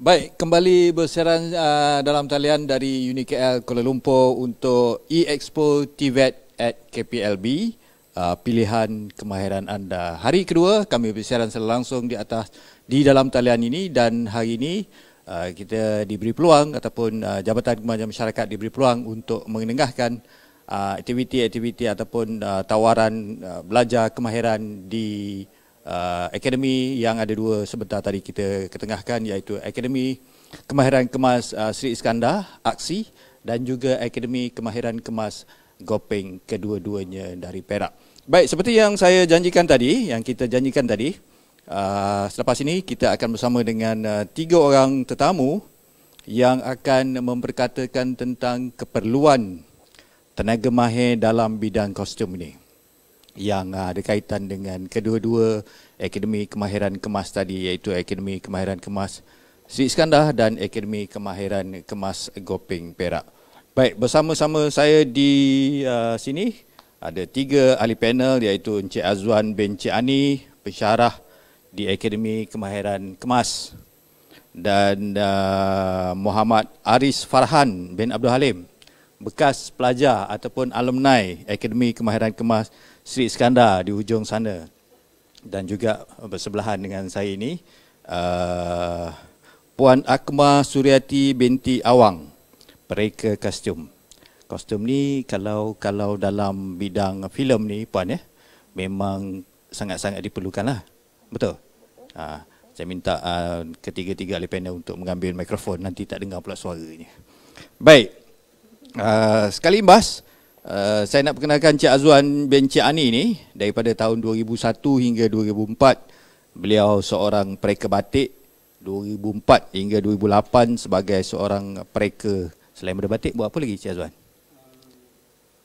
Baik, kembali bersiaran dalam talian dari UniKL Kuala Lumpur untuk E-Expo TVET at KPLB, pilihan kemahiran anda. Hari kedua kami bersiaran secara langsung di dalam talian ini, dan hari ini kita diberi peluang ataupun Jabatan Kemajuan Masyarakat diberi peluang untuk mengendengahkan aktiviti-aktiviti ataupun tawaran belajar kemahiran di akademi yang ada dua sebentar tadi kita ketengahkan, iaitu Akademi Kemahiran Kemas Sri Iskandar, AKSI, dan juga Akademi Kemahiran Kemas Gopeng, kedua-duanya dari Perak. Baik, seperti yang saya janjikan tadi, selepas ini kita akan bersama dengan 3 orang tetamu yang akan memperkatakan tentang keperluan tenaga mahir dalam bidang kostum ini, yang ada kaitan dengan kedua-dua Akademi Kemahiran Kemas tadi, iaitu Akademi Kemahiran Kemas Sri Iskandar dan Akademi Kemahiran Kemas Gopeng, Perak. Baik, bersama-sama saya di sini ada 3 ahli panel, iaitu Encik Azwan bin Encik Ani, pensyarah di Akademi Kemahiran Kemas, dan Muhammad Aris Farhan bin Abdul Halim, bekas pelajar ataupun alumni Akademi Kemahiran Kemas Sri Iskandar di hujung sana. Dan juga bersebelahan dengan saya ini Puan Akma Suryati binti Awang, pereka kostum. Kostum ni kalau dalam bidang filem ni Puan, memang sangat-sangat diperlukan lah. Betul? Saya minta ketiga-tiga ahli panel untuk mengambil mikrofon, nanti tak dengar pula suaranya. Baik, sekali imbas, saya nak perkenalkan Cik Azwan bin Cik Ani ni. Daripada tahun 2001 hingga 2004 beliau seorang pereka batik. 2004 hingga 2008 sebagai seorang pereka. Selain daripada batik, buat apa lagi Cik Azwan?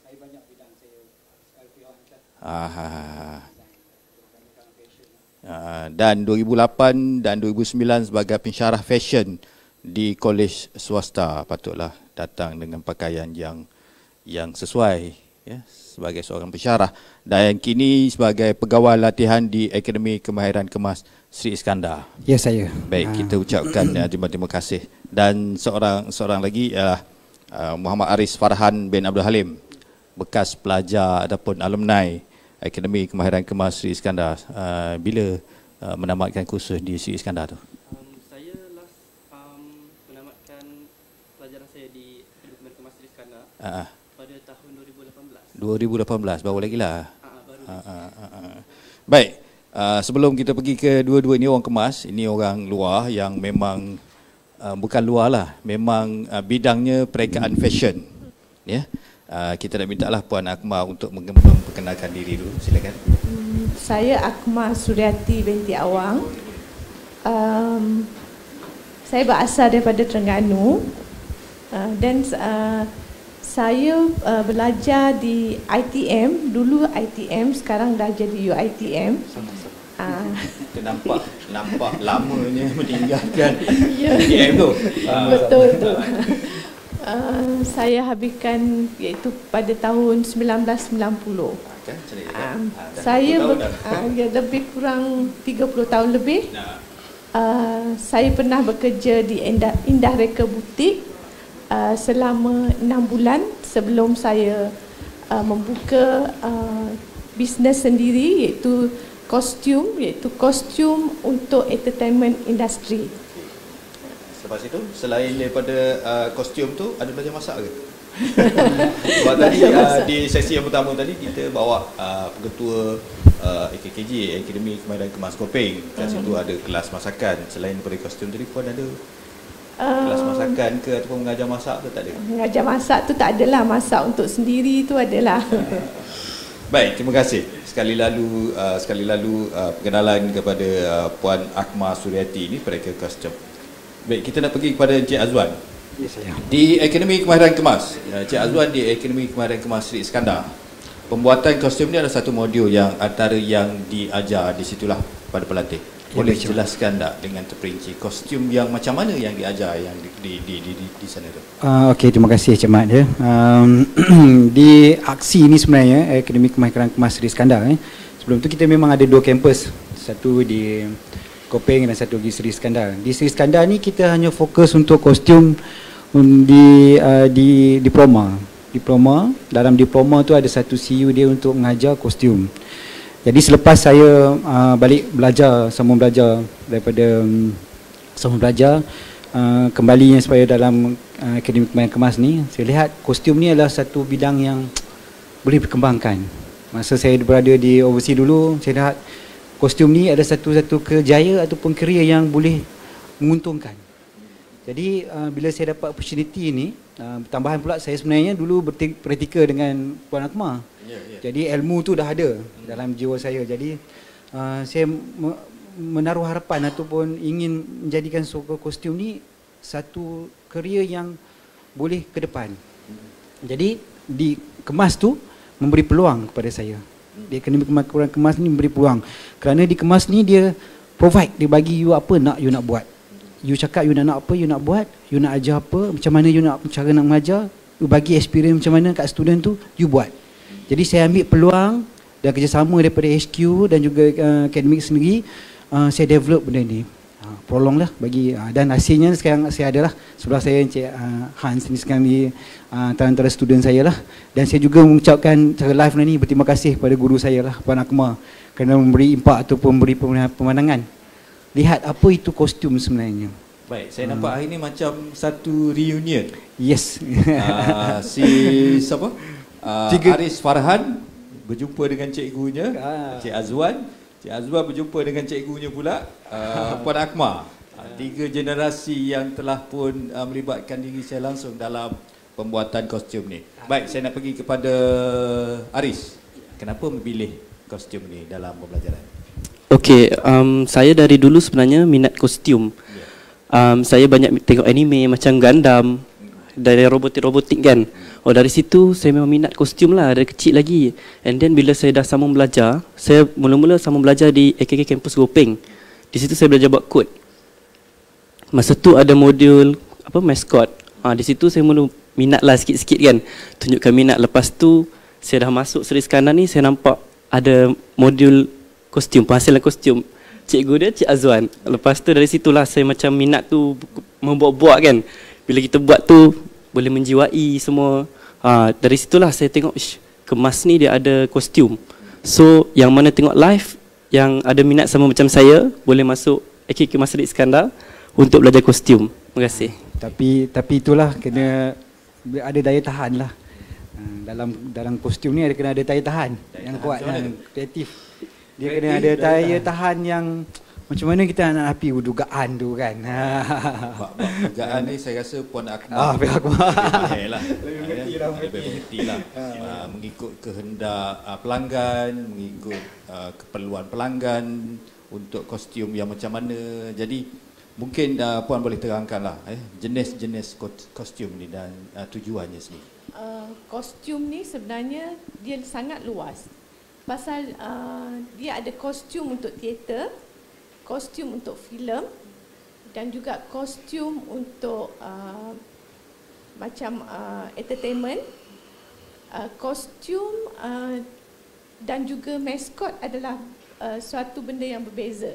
Saya banyak bidang, saya dan 2008 dan 2009 sebagai pensyarah fashion di kolej swasta. Patutlah datang dengan pakaian yang sesuai, ya, sebagai seorang pensyarah, dan kini sebagai pegawai latihan di Akademi Kemahiran Kemas Sri Iskandar. Ya, saya. Baik, kita ucapkan terima kasih. Dan seorang lagi ialah Muhammad Aris Farhan bin Abdul Halim, bekas pelajar ataupun alumni Akademi Kemahiran Kemas Sri Iskandar. Bila menamatkan kursus di Sri Iskandar tu? Saya last menamatkan pelajaran saya di Akademi Kemahiran Kemas Sri Iskandar pada tahun 2018. Baru lagi lah. Baik, sebelum kita pergi ke dua-dua ini orang kemas, ini orang luar yang memang bukan luar lah, memang bidangnya perekaan fashion, ya. Kita nak minta lah Puan Akma untuk memperkenalkan diri dulu. Silakan. Saya Akma Suryati binti Awang. Saya berasal daripada Terengganu, dan saya belajar di ITM. Dulu ITM, sekarang dah jadi UITM. Kita nampak lamanya meninggalkan ITM tu. Betul. Saya habiskan iaitu pada tahun 1990. Saya lebih kurang 30 tahun lebih. Saya pernah bekerja di Indah Reka Butik selama 6 bulan sebelum saya membuka bisnes sendiri, iaitu kostum untuk entertainment industry. Lepas itu, selain daripada kostum tu, ada belajar masak ke? Sebab tadi di sesi yang pertama tadi kita bawa pengetua AKKJ, Akademi Kemahiran Kemas Gopeng. Kat situ ada kelas masakan. Selain daripada kostum tadi, Puan ada kelas masakan ke ataupun mengajar masak tu tak ada? Mengajar masak tu tak adalah, masak untuk sendiri tu adalah. Baik, terima kasih. Sekali lalu perkenalan kepada Puan Akma Suryati ini, pereka kostum. Baik, kita nak pergi kepada Encik Azwan. Ya, saya. Di Akademi Kemahiran Kemas, Encik Azwan di Akademi Kemahiran Kemas Sri Iskandar, pembuatan kostum ni ada satu modul yang antara yang diajar di situlah pada pelatih. Boleh jelaskan tak dengan terperinci kostum yang macam mana yang diajar yang di sana tu? Okey, terima kasih Cik Mat. Di aksi ini sebenarnya Akademi Kemahiran Kemas Sri Iskandar. Sebelum tu kita memang ada 2 kampus. Satu di Kopeng dan satu lagi Seri Iskandar. Di Seri Iskandar ni kita hanya fokus untuk kostum di diploma. Dalam diploma tu ada satu CU dia untuk mengajar kostum. Jadi selepas saya balik belajar, sambung belajar daripada sambung belajar kembalinya supaya dalam Akademi Kemahiran Kemas ni, saya lihat kostum ni adalah satu bidang yang boleh dikembangkan. Masa saya berada di overseas dulu, saya lihat kostum ni ada satu kerjaya ataupun kerjaya yang boleh menguntungkan. Jadi bila saya dapat opportunity ni, tambahan pula saya sebenarnya dulu berpraktikal dengan Puan Akmal. Jadi ilmu tu dah ada dalam jiwa saya. Jadi saya menaruh harapan ataupun ingin menjadikan kostum ni satu kerjaya yang boleh ke depan. Jadi di Kemas tu memberi peluang kepada saya. Di Akademi Kemahiran Kemas ni memberi peluang. Kerana di Kemas ni dia provide, dia bagi you apa nak you nak buat. You cakap you nak apa, you nak buat, you nak ajar apa, macam mana you nak cara nak mengajar, you bagi experience macam mana kat student tu, you buat. Jadi saya ambil peluang dan kerjasama daripada HQ dan juga akademik sendiri, saya develop benda ni. Prolong lah bagi dan hasilnya sekarang saya adalah sebelah saya Encik Hans ni sekarang ni antara student saya lah, dan saya juga mengucapkan secara live ni berterima kasih kepada guru saya lah Puan Akmal kerana memberi impak ataupun memberi pemandangan lihat apa itu kostum sebenarnya. Baik, saya nampak hari ni macam satu reunion. Yes. Si siapa? Aris Farhan berjumpa dengan cikgunya, Cik Azwan. Cik Azwan berjumpa dengan cikgunya pula, Puan Akmal. Tiga generasi yang telah pun melibatkan diri saya langsung dalam pembuatan kostum ni. Baik, saya nak pergi kepada Aris. Kenapa memilih kostum ni dalam pembelajaran? Okey, saya dari dulu sebenarnya minat kostum. Saya banyak tengok anime macam Gundam, dari robotik kan. Dari situ saya memang minat kostum lah dari kecil lagi. And then bila saya dah sambung belajar, saya mula-mula sambung belajar di AKK Campus Kopeng. Di situ saya belajar buat kod. Masa tu ada modul mascot. Di situ saya mula minat lah sikit-sikit kan. Tunjukkan minat. Lepas tu saya dah masuk Seri Iskandar ni, saya nampak ada modul kostum, penghasilan kostum. Cikgu dia Cik Azwan. Lepas tu dari situlah saya macam minat tu membuat-buat kan. Bila kita buat tu boleh menjiwai semua. Dari situlah saya tengok Kemas ni dia ada kostum. So yang mana tengok live yang ada minat sama macam saya boleh masuk AKK Seri Iskandar untuk belajar kostum. Terima kasih. Tapi itulah kena ada daya tahan lah. Dalam kostum ni kena ada daya tahan yang kuat dan kreatif. Dia kena ada daya tahan yang macam mana kita nak api dugaan tu kan. Dugaan ni saya rasa Puan Akmal Puan Akmal lebih mengerti lah. Mengikut kehendak pelanggan, mengikut keperluan pelanggan untuk kostum yang macam mana. Jadi mungkin Puan boleh terangkan lah jenis-jenis kostum ni dan tujuannya sendiri. Kostum ni sebenarnya dia sangat luas. Pasal dia ada kostum untuk teater, kostum untuk filem dan juga kostum untuk macam entertainment, kostum dan juga maskot adalah suatu benda yang berbeza.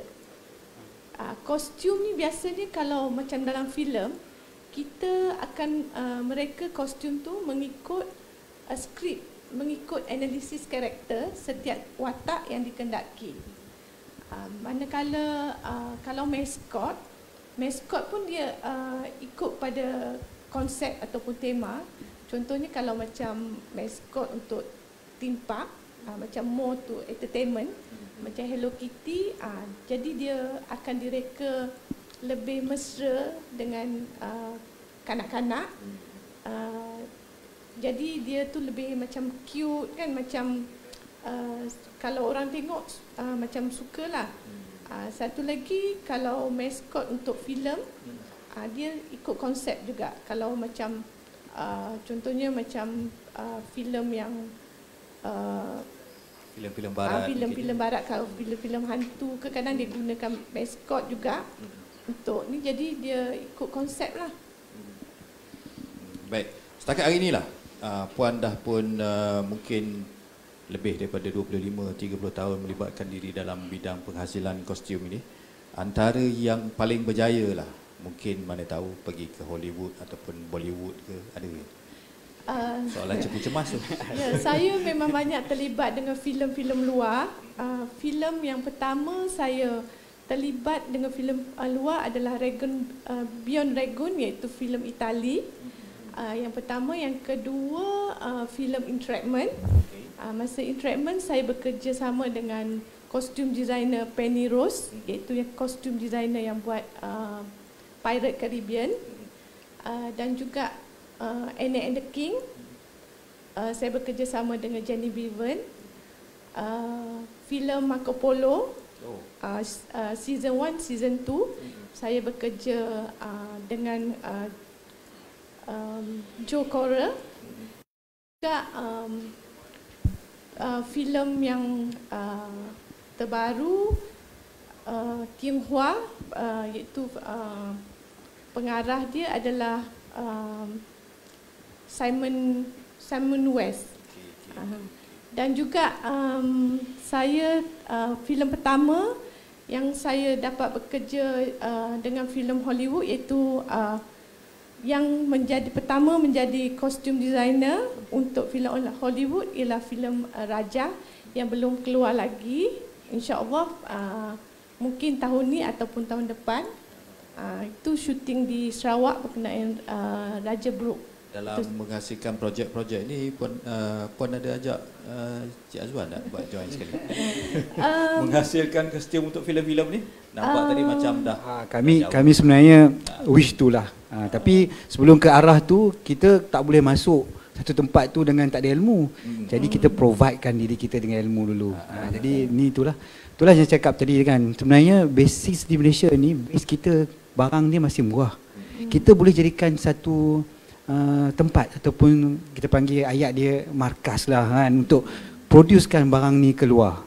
Kostum ni biasanya kalau macam dalam filem, kita akan mereka kostum tu mengikut skrip, mengikut analisis karakter setiap watak yang dikendaki. Manakala kalau maskot pun dia ikut pada konsep ataupun tema. Contohnya kalau macam maskot untuk theme park, macam more to entertainment, macam Hello Kitty, jadi dia akan direka lebih mesra dengan kanak-kanak. Jadi dia tu lebih macam cute kan, macam kalau orang tengok macam sukalah. Satu lagi kalau maskot untuk filem, dia ikut konsep juga. Kalau macam contohnya macam filem yang filem-filem barat, filem-filem barat, kalau filem-filem hantu ke kadang dia gunakan maskot juga untuk ni, jadi dia ikut konsep lah. Baik, setakat hari inilah Puan dah pun mungkin lebih daripada 25-30 tahun melibatkan diri dalam bidang penghasilan kostum ini. antara yang paling berjaya lah, mungkin mana tahu pergi ke Hollywood ataupun Bollywood ke, ada ke? Soalan cepu cemas tu. Ya, saya memang banyak terlibat dengan filem-filem luar. Filem yang pertama saya terlibat dengan filem luar adalah Beyond Ragun, iaitu filem Itali. Yang pertama, yang kedua filem Entrapment. Masa Entrapment saya bekerja sama dengan kostum designer Penny Rose, iaitu yang kostum designer yang buat Pirate Caribbean, dan juga Anne and the King. Saya bekerja sama dengan Jenny Bevan. Filem Marco Polo, season 1, season 2, saya bekerja dengan Joe Cora. Juga filem yang terbaru Kim Hua, iaitu pengarah dia adalah Simon West. Dan juga saya filem pertama yang saya dapat bekerja dengan filem Hollywood, iaitu yang pertama menjadi kostum designer untuk filem Hollywood ialah filem Raja yang belum keluar lagi. InsyaAllah mungkin tahun ni ataupun tahun depan. Itu syuting di Sarawak berkenaan Raja Brook. Dalam menghasilkan projek-projek ni Puan ada ajak Cik Azwan tak buat join sekali? Menghasilkan kostum untuk filem-filem ni? Nampak tadi macam dah. Kami sebenarnya wish tu lah. Tapi sebelum ke arah tu, kita tak boleh masuk satu tempat tu dengan tak ada ilmu. Jadi kita providekan diri kita dengan ilmu dulu. Jadi ni itulah yang saya cakap tadi kan. Sebenarnya basis di Malaysia ni, base kita barang dia masih murah. Kita boleh jadikan satu tempat ataupun kita panggil ayat dia markas lah kan, untuk producekan barang ni keluar.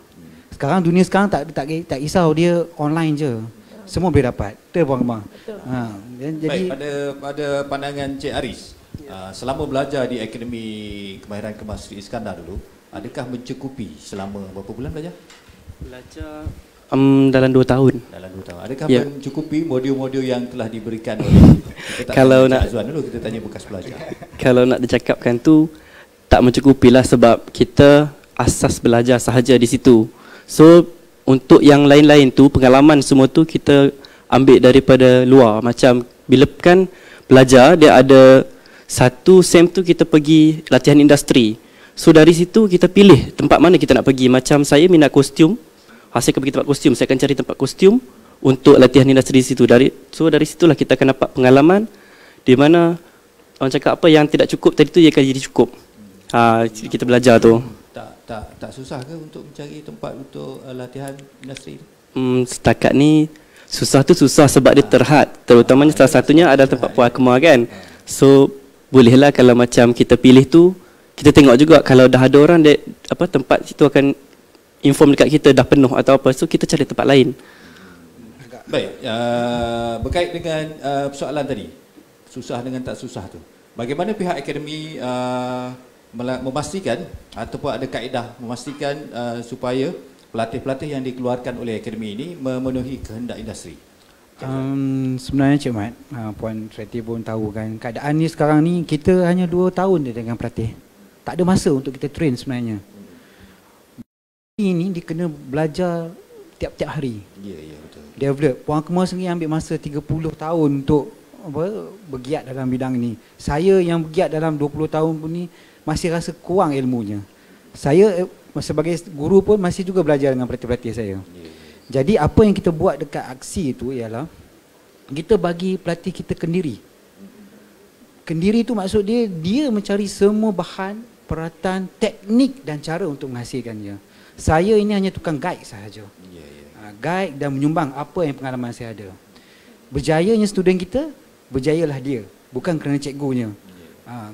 Sekarang dunia sekarang tak risau dia online je. Semua boleh dapat. Betul Puan Kemar? Jadi pada pandangan Cik Aris, selama belajar di Akademi Kemahiran Kemas Sri Iskandar dulu, adakah mencukupi selama berapa bulan belajar? Belajar dalam 2 tahun. Dalam 2 tahun. Adakah mencukupi modul-modul yang telah diberikan oleh kalau nak Azwan dulu, kita tanya bekas pelajar. Kalau nak dicakapkan tu tak mencukupilah, sebab kita asas belajar sahaja di situ. So untuk yang lain-lain tu, pengalaman semua tu kita ambil daripada luar. Macam bila kan belajar, dia ada satu sem tu kita pergi latihan industri. So dari situ kita pilih tempat mana kita nak pergi. Macam saya minat kostum, hasil pergi tempat kostum, saya akan cari tempat kostum untuk latihan industri di situ. So dari situlah kita akan dapat pengalaman di mana orang cakap apa yang tidak cukup tadi tu dia akan jadi cukup. Kita belajar tu. Tak susah ke untuk mencari tempat untuk latihan industri? Setakat ni susah sebab dia terhad. Terutamanya salah satunya adalah tempat Puan Kemar kan. So bolehlah kalau macam kita pilih tu, kita tengok juga kalau dah ada orang tempat situ akan inform dekat kita dah penuh atau apa, so kita cari tempat lain. Baik, berkait dengan persoalan tadi, susah dengan tak susah tu, bagaimana pihak akademi memastikan ataupun ada kaedah memastikan supaya pelatih-pelatih yang dikeluarkan oleh akademi ini memenuhi kehendak industri? Sebenarnya Cik Mat, Puan Sreti pun tahu kan, keadaan ni sekarang ni kita hanya 2 tahun je dengan pelatih. Tak ada masa untuk kita train sebenarnya. Ini dia kena belajar tiap-tiap hari. Ya, betul. Develop. Puan Kemar sendiri ambil masa 30 tahun untuk bergiat dalam bidang ni. Saya yang bergiat dalam 20 tahun pun ni masih rasa kurang ilmunya. Saya sebagai guru pun masih juga belajar dengan pelatih-pelatih saya. Jadi apa yang kita buat dekat aksi itu ialah kita bagi pelatih kita kendiri. Kendiri itu maksud dia mencari semua bahan, peralatan, teknik dan cara untuk menghasilkannya. Saya ini hanya tukang guide sahaja. Guide dan menyumbang apa yang pengalaman saya ada. Berjayanya student kita, berjayalah dia, bukan kerana cikgunya.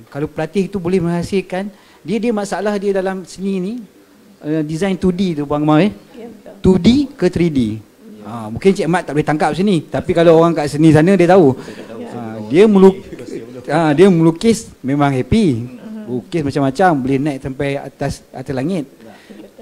Kalau pelatih itu boleh menghasilkan, dia masalah dia dalam seni ni, design 2D tu Puan Kemar 2D ke 3D. Mungkin Cik Mat tak boleh tangkap sini, tapi kalau orang kat seni sana dia tahu. Dia melukis memang happy. Lukis macam-macam, boleh naik sampai atas langit.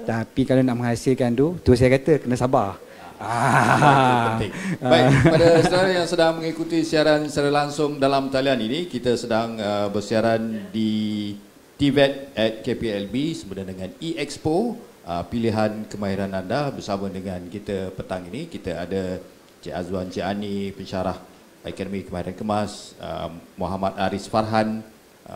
Tapi kalau nak menghasilkan tu saya kata kena sabar. Penting. Baik, pada saudara yang sedang mengikuti siaran secara langsung dalam talian ini, kita sedang bersiaran di TVET at KPLB sempena dengan e-Expo, pilihan kemahiran anda. Bersama dengan kita petang ini, kita ada Cik Azwan Cik Ani, pensyarah Akademi Kemahiran Kemas, Muhammad Aris Farhan,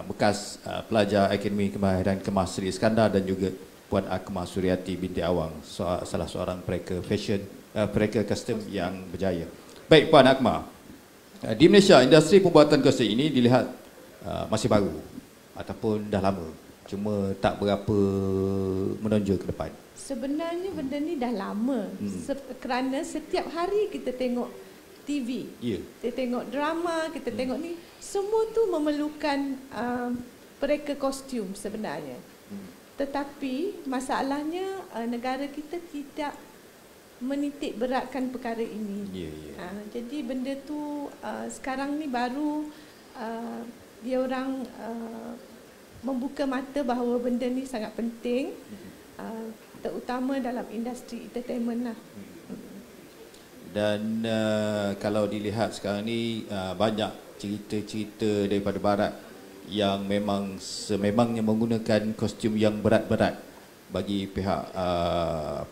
bekas pelajar Akademi Kemahiran Kemas Seri Iskandar, dan juga Puan Akmal Suryati binti Awang, salah seorang pereka fashion, pereka custom yang berjaya. Baik Puan Akmal, di Malaysia industri pembuatan kostum ini dilihat masih baru ataupun dah lama, cuma tak berapa menonjol ke depan. Sebenarnya benda ni dah lama, kerana setiap hari kita tengok TV, kita tengok drama, kita tengok ni, semua tu memerlukan pereka kostum sebenarnya. Tetapi masalahnya negara kita tidak menitik beratkan perkara ini. Jadi benda tu sekarang ni baru dia orang membuka mata bahawa benda ni sangat penting, terutama dalam industri entertainment lah. Dan kalau dilihat sekarang ni banyak cerita-cerita daripada barat yang memang sememangnya menggunakan kostum yang berat-berat bagi pihak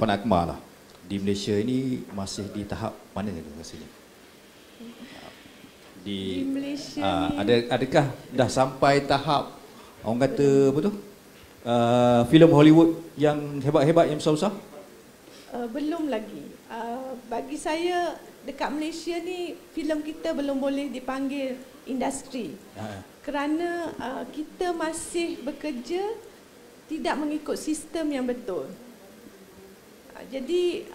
Puan Akmal lah. Di Malaysia ini masih di tahap mana tu rasanya? Di Malaysia ni adakah dah sampai tahap orang kata apa tu? Filem Hollywood yang hebat-hebat, yang besar-besar? Belum lagi. Bagi saya dekat Malaysia ni filem kita belum boleh dipanggil industri. Kerana kita masih bekerja tidak mengikut sistem yang betul. Jadi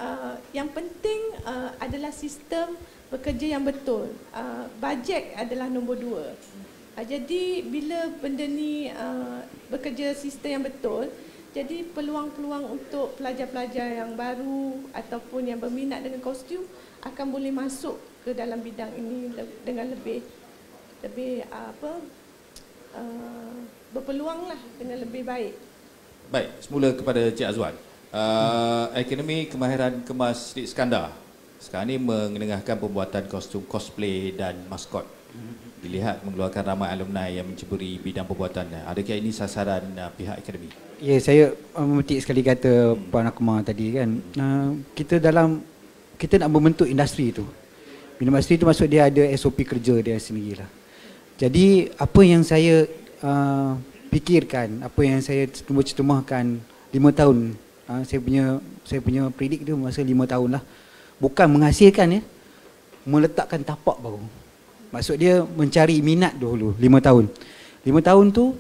yang penting adalah sistem bekerja yang betul. Bajet adalah nombor 2. Jadi bila benda ni bekerja sistem yang betul, jadi peluang-peluang untuk pelajar-pelajar yang baru ataupun yang berminat dengan kostum akan boleh masuk ke dalam bidang ini dengan lebih berpeluang lah, dengan lebih baik. Baik, semula kepada Cik Azwan. Akademi Kemahiran Kemas Seri Iskandar sekarang ini mengenengahkan pembuatan kostum cosplay dan maskot. Dilihat mengeluarkan ramai alumni yang menceburi bidang pembuatannya. Adakah ini sasaran pihak akademi? Ya, saya memetik sekali kata Puan Akmal tadi kan. Kita nak membentuk industri itu. Industri itu maksud dia ada SOP kerja dia sendirilah. Jadi apa yang saya fikirkan, apa yang saya cetumahkan 5 tahun, saya punya predik tu masa 5 tahun lah. Bukan menghasilkan ya, meletakkan tapak baru. Maksud dia mencari minat dulu 5 tahun. 5 tahun tu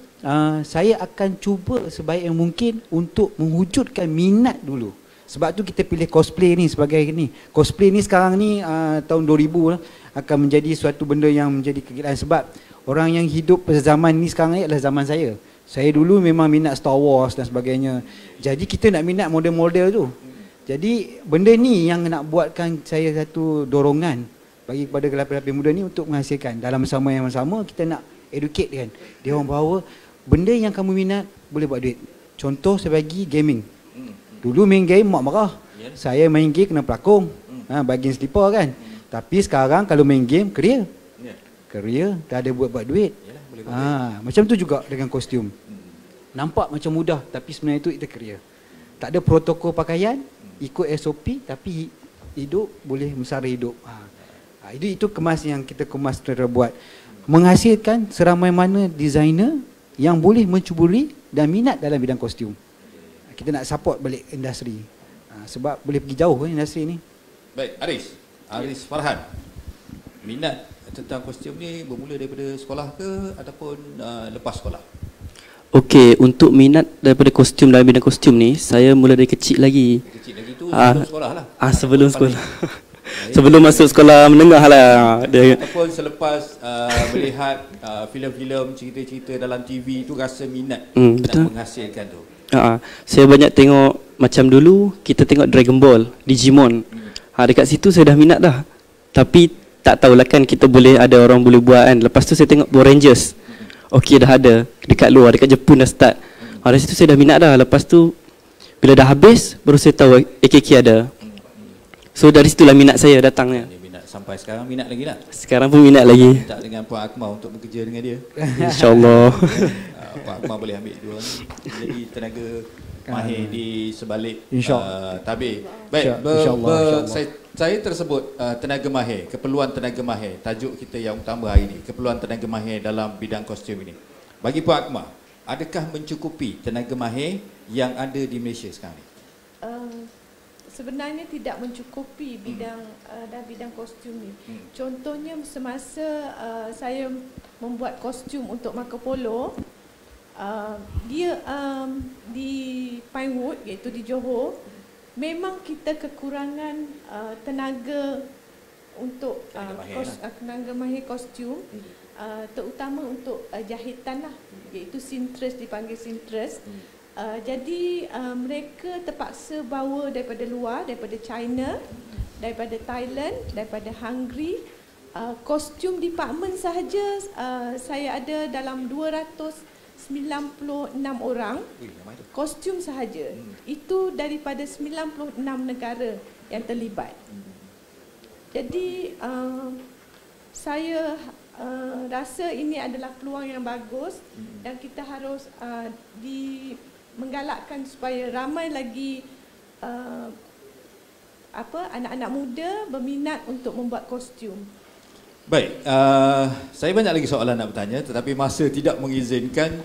saya akan cuba sebaik yang mungkin untuk mewujudkan minat dulu. Sebab tu kita pilih cosplay ni sebagai ni. Cosplay ni sekarang ni tahun 2000 lah, akan menjadi suatu benda yang menjadi kegilaan. Sebab orang yang hidup pada zaman ni sekarang ni adalah zaman saya. Saya dulu memang minat Star Wars dan sebagainya. Jadi kita nak minat model-model tu. Jadi benda ni yang nak buatkan saya satu dorongan bagi kepada lelaki-lelaki muda ni untuk menghasilkan. Dalam sama yang sama kita nak educate kan. Dia orang bahawa benda yang kamu minat boleh buat duit. Contoh saya bagi gaming. Dulu main game mak marah. Saya main game kena pelakong. Bagian slipper kan. Tapi sekarang kalau main game career. Career dah ada buat duit. Macam tu juga dengan kostum. Nampak macam mudah tapi sebenarnya itu career. Tak ada protokol pakaian, ikut SOP tapi hidup boleh mesara hidup. Itu kemas yang kita kemas buat. Menghasilkan seramai mana designer yang boleh mencuburi dan minat dalam bidang kostum. Kita nak support balik industri. Sebab boleh pergi jauh industri ni. Baik, Aris Farhan. Minat tentang kostum ni bermula daripada sekolah ke ataupun lepas sekolah? Okey, untuk minat daripada kostum dalam bidang kostum ni, saya mula dari kecil lagi. Kecil lagi tu sebelum sekolah lah. Sebelum sekolah. Sebelum masuk sekolah menengah lah. Ataupun selepas melihat filem-filem, cerita-cerita dalam TV tu rasa minat nak menghasilkan tu. Saya banyak tengok, macam dulu kita tengok Dragon Ball, Digimon. Dekat situ saya dah minat dah. Tapi tak tahulah kan kita boleh, ada orang boleh buat kan. Lepas tu saya tengok Power Rangers. Okey, dah ada dekat luar, dekat Jepun dah start. Dari situ saya dah minat dah. Lepas tu bila dah habis baru saya tahu AKK ada. So dari situlah minat saya datangnya. Dia minat sampai sekarang minat lagi tak? Sekarang pun minat lagi. Tak dengan Puan Akmal untuk bekerja dengan dia. InsyaAllah. Puan Akmal boleh ambil dua orang ni. Jadi tenaga mahir di sebalik tabir. Baik, saya tersebut tenaga mahir, keperluan tenaga mahir, tajuk kita yang utama hari ini, keperluan tenaga mahir dalam bidang kostum ini. Bagi Puan Akmal, adakah mencukupi tenaga mahir yang ada di Malaysia sekarang ni? Sebenarnya tidak mencukupi bidang bidang kostum ni. Contohnya semasa saya membuat kostum untuk Marco Polo, dia di Pinewood, iaitu di Johor, memang kita kekurangan tenaga untuk tenaga mahir kostum, terutama untuk jahitan lah, iaitu seamstress, dipanggil seamstress. Jadi mereka terpaksa bawa daripada luar, daripada China, daripada Thailand, daripada Hungary. Kostum department sahaja saya ada dalam 296 orang kostum sahaja. Itu daripada 96 negara yang terlibat. Jadi saya rasa ini adalah peluang yang bagus dan kita harus menggalakkan supaya ramai lagi anak-anak muda berminat untuk membuat kostum. Baik, saya banyak lagi soalan nak bertanya tetapi masa tidak mengizinkan.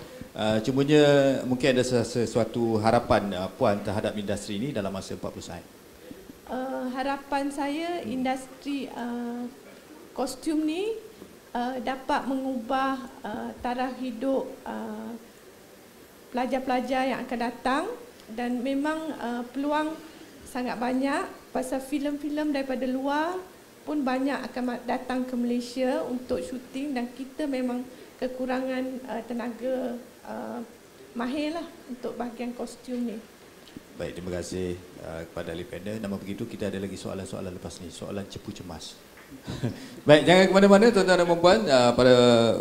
Cumanya mungkin ada sesuatu harapan Puan terhadap industri ini dalam masa 40 saat. Harapan saya industri kostum ni dapat mengubah taraf hidup pelajar-pelajar yang akan datang, dan memang peluang sangat banyak pasal filem-filem daripada luar pun banyak akan datang ke Malaysia untuk syuting, dan kita memang kekurangan tenaga mahir lah untuk bahagian kostum ni. Baik, terima kasih kepada ahli panel. Namun begitu kita ada lagi soalan-soalan lepas ni, soalan cepu cemas. Baik, jangan ke mana-mana tuan-tuan dan puan-puan. Para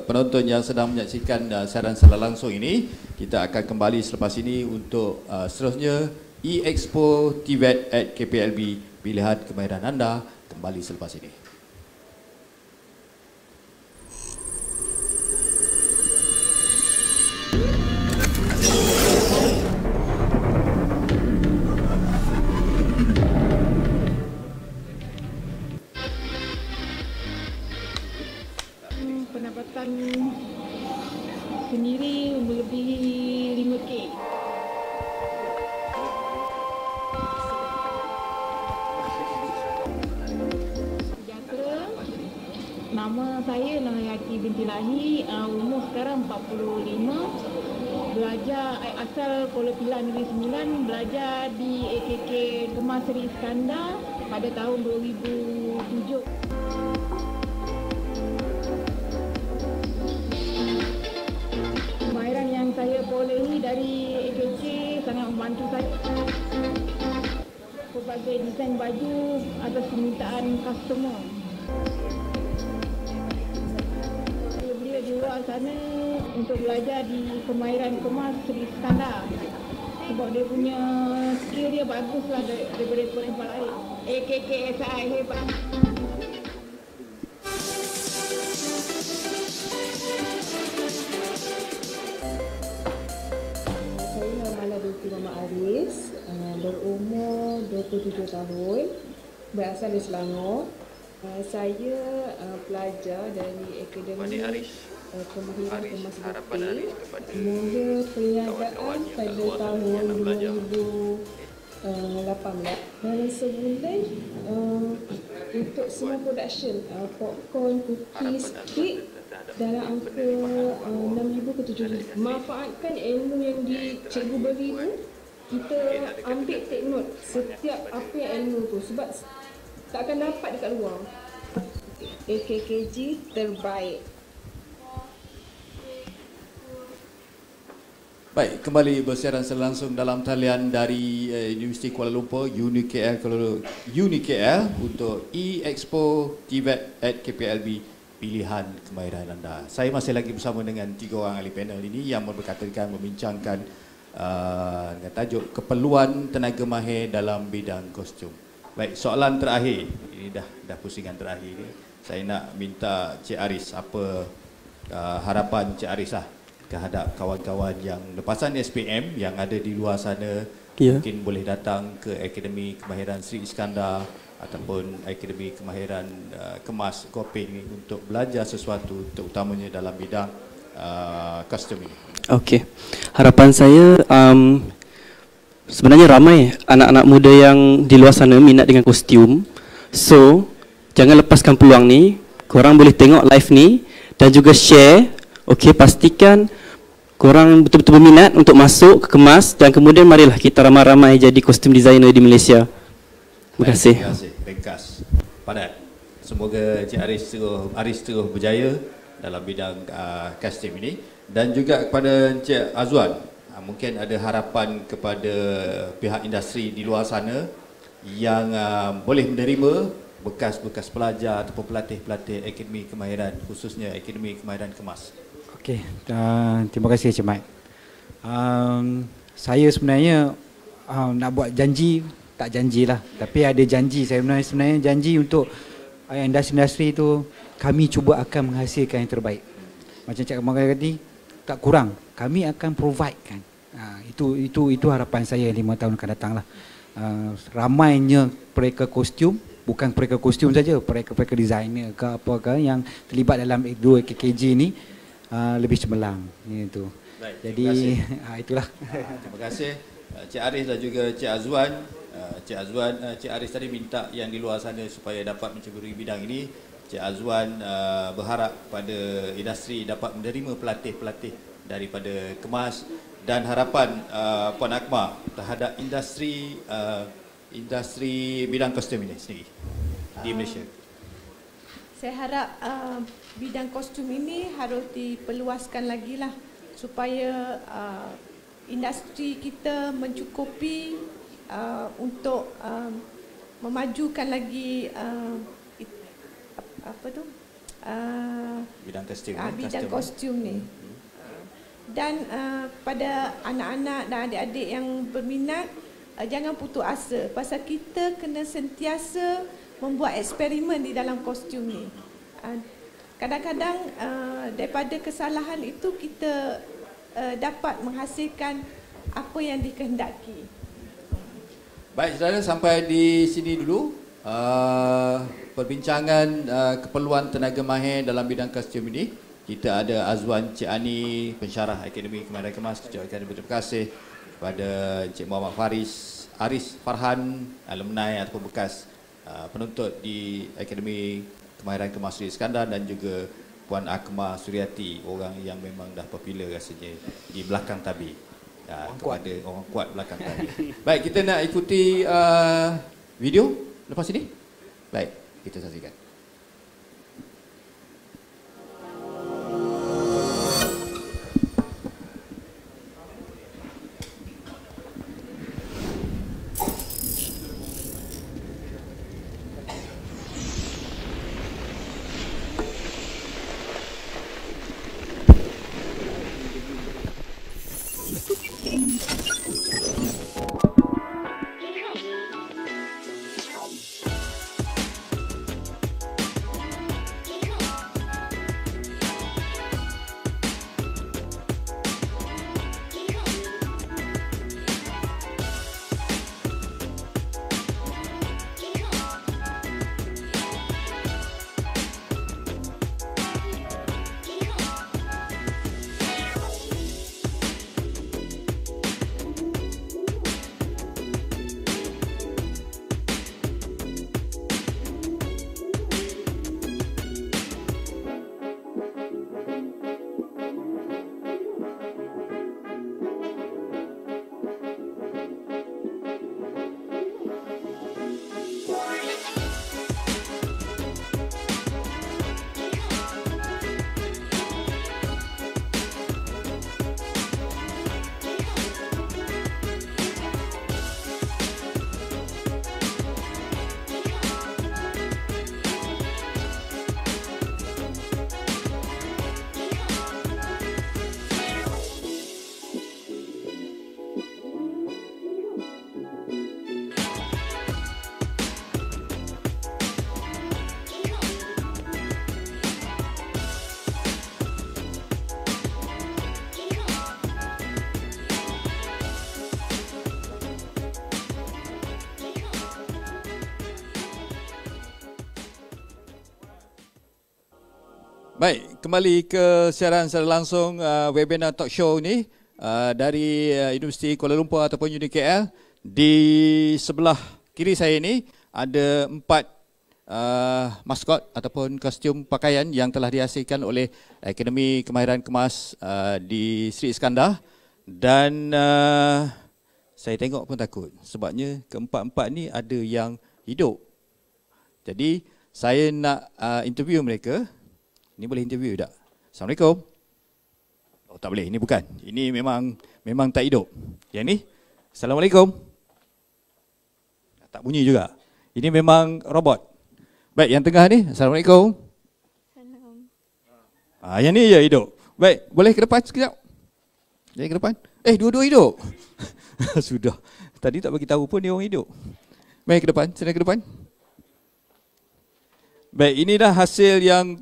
penonton yang sedang menyaksikan siaran secara langsung ini, kita akan kembali selepas ini untuk seterusnya E-Expo TVET at KPLB, pilihan kemahiran anda, kembali selepas ini. Pendapatan sendiri melebihi 5K. Sejahtera, nama saya Nurhayati binti Lahi, umur sekarang 45, belajar asal Kuala Pilah Negeri Sembilan, belajar di AKK Kemas Seri Iskandar pada tahun 2007. Saya bolehi dari AKK sangat membantu saya. Pelbagai desain baju atas permintaan customer. Beliau di luar sana untuk belajar di kemahiran kemas Seri Iskandar. Sebab dia punya skill dia baguslah daripada tempat lain. AKK SI hebat. Mama Aris, berumur 27 tahun, berasal dari Selangor. Saya pelajar dari Akademi Kemahiran Kemas Batik. Mula perniagaan pada tahun 2018. Dalam sebulan untuk semua production, popcorn, cookies, kek, dalam angka 6,000 ke 7,000. Manfaatkan ilmu yang cikgu beri tu, kita ambil take note setiap apa yang ilmu tu, sebab tak akan dapat dekat luar. AKKG terbaik. Baik, kembali bersiaran langsung dalam talian dari Universiti Kuala Lumpur, UniKL untuk E-Expo TVET at KPLB, pilihan kemahiran anda. Saya masih lagi bersama dengan 3 orang ahli panel ini yang membincangkan dengan tajuk keperluan tenaga mahir dalam bidang kostum. Baik, soalan terakhir. Ini dah pusingan terakhir ni. Saya nak minta Cik Aris apa harapan Cik Aris lah terhadap kawan-kawan yang lepasan SPM yang ada di luar sana, mungkin boleh datang ke Akademi Kemahiran Sri Iskandar ataupun Akademi Kemahiran Kemas Koping untuk belajar sesuatu terutamanya dalam bidang kostum ini. Okey. Harapan saya sebenarnya ramai anak-anak muda yang di luar sana minat dengan kostum. So, jangan lepaskan peluang ni. Korang boleh tengok live ni dan juga share. Okey, pastikan korang betul-betul berminat untuk masuk ke Kemas dan kemudian marilah kita ramai-ramai jadi kostum designer di Malaysia. Terima kasih. Terima kasih. Ringkas. Padat. Semoga Cik Aris terus berjaya dalam bidang kostum ini dan juga kepada Encik Azwan. Mungkin ada harapan kepada pihak industri di luar sana yang boleh menerima bekas-bekas pelajar ataupun pelatih-pelatih Akademi Kemahiran, khususnya Akademi Kemahiran Kemas. Okey, terima kasih Cik Mat. Saya sebenarnya nak buat janji, tak janjilah, tapi ada janji. Saya sebenarnya janji untuk industri-industri itu kami cuba akan menghasilkan yang terbaik. Macam Cik Kamal tadi, tak kurang, kami akan provide kan. Itu harapan saya 5 tahun akan datang lah. Ramainya mereka kostum, bukan mereka kostum saja, mereka designer ke apa yang terlibat dalam 2 KKJ ni lebih cemerlang itu. Baik, jadi itulah. Terima kasih Cik Aris dan juga Cik Azwan. Cik Aris tadi minta yang di luar sana supaya dapat menceburi bidang ini. Cik Azwan berharap pada industri dapat menerima pelatih-pelatih daripada Kemas dan harapan Puan Akmal terhadap industri bidang kostum ini sendiri di Malaysia. Saya harap bidang kostum ini harus diperluaskan lagi lah supaya industri kita mencukupi untuk memajukan lagi bidang kostum ni. Dan pada anak-anak dan adik-adik yang berminat, jangan putus asa pasal kita kena sentiasa membuat eksperimen di dalam kostum ni. Kadang-kadang daripada kesalahan itu kita dapat menghasilkan apa yang dikehendaki. Baik, saudara, sampai di sini dulu perbincangan keperluan tenaga mahir dalam bidang kostum ini. Kita ada Azwan Cik Ani, pensyarah Akademi Kemahiran Kemas. Kita ucapkan terima kasih kepada Encik Muhammad Aris Farhan, alumni ataupun bekas penuntut di Akademi Kemahiran Kemas Sri Iskandar, dan juga Puan Akmal Suryati, orang yang memang dah popular rasanya di belakang tabir. Kepada orang kuat belakang tabir. Baik, kita nak ikuti video lepas ini. Baik, kita saksikan. Baik, kembali ke siaran secara langsung webinar talk show ni dari Universiti Kuala Lumpur ataupun UniKL. Di sebelah kiri saya ni ada 4 maskot ataupun kostum pakaian yang telah dihasilkan oleh Akademi Kemahiran Kemas di Sri Iskandar. Dan saya tengok pun takut sebabnya keempat-empat ni ada yang hidup. Jadi saya nak interview mereka. Ini boleh interview tak? Assalamualaikum. Oh, tak boleh. Ini bukan. Ini memang tak hidup. Yang ni, Assalamualaikum. Tak bunyi juga. Ini memang robot. Baik, yang tengah ni, Assalamualaikum. Salam. Yang ni je hidup. Baik, boleh ke depan sekejap? Jadi ke depan. Dua-dua hidup. Sudah. Tadi tak bagi tahu pun dia orang hidup. Baik, ke depan. Sini ke depan. Baik, ini dah hasil yang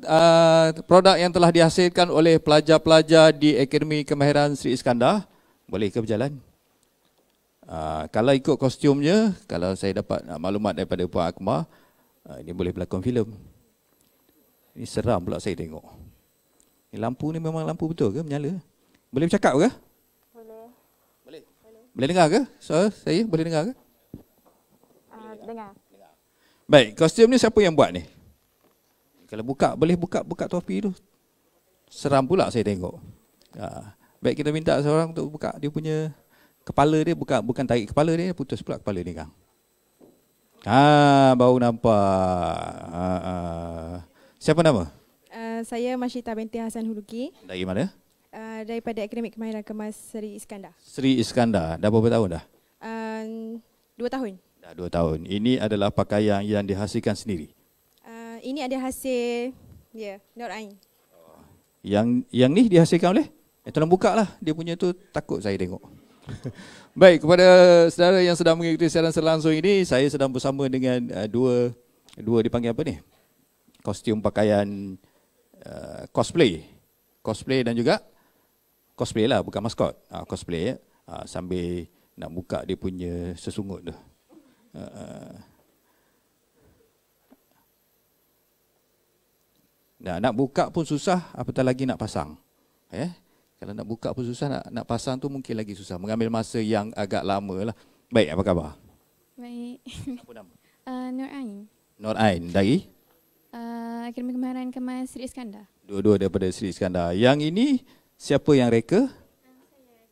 produk yang telah dihasilkan oleh pelajar-pelajar di Akademi Kemahiran Sri Iskandar. Boleh ke berjalan? Kalau ikut kostumnya, kalau saya dapat maklumat daripada Puan Akmal, ini boleh berlakon filem. Ini seram pula saya tengok. Ini lampu ni memang lampu betul ke menyala? Boleh bercakap ke? Boleh. Boleh dengar ke? Saya boleh dengar ke? Dengar. Baik, kostum ni siapa yang buat ni? Kalau boleh buka topi tu. Seram pula saya tengok. Baik, kita minta seorang untuk buka dia punya kepala dia, bukan tarik kepala dia, putus pula kepala dia kan. Baru nampak. Siapa nama? Saya Masyita binti Hasan Huluki. Dari mana? Daripada Akademik Kemahiran Kemas Sri Iskandar. Sri Iskandar. Dah berapa tahun dah? 2 tahun. Dah 2 tahun. Ini adalah pakaian yang dihasilkan sendiri. Ini ada hasil Nur Ain. Yang ni dihasilkan oleh? Tolong buka lah. Dia punya tu takut saya tengok. Baik, kepada saudara yang sedang mengikuti siaran langsung ini, saya sedang bersama dengan dua dipanggil apa ni? Kostum pakaian cosplay dan juga cosplay lah, bukan maskot. Cosplay ya. Sambil nak buka dia punya sesungut tu. Nak buka pun susah, apatah lagi nak pasang. Kalau nak buka pun susah, nak pasang tu mungkin lagi susah. Mengambil masa yang agak lama lah. Baik, apa khabar? Baik. Apa nama? Nur Ain. Nur Ain, dari? Akademi Kemahiran Kemas Sri Iskandar. Dua-dua daripada Sri Iskandar. Yang ini siapa yang reka?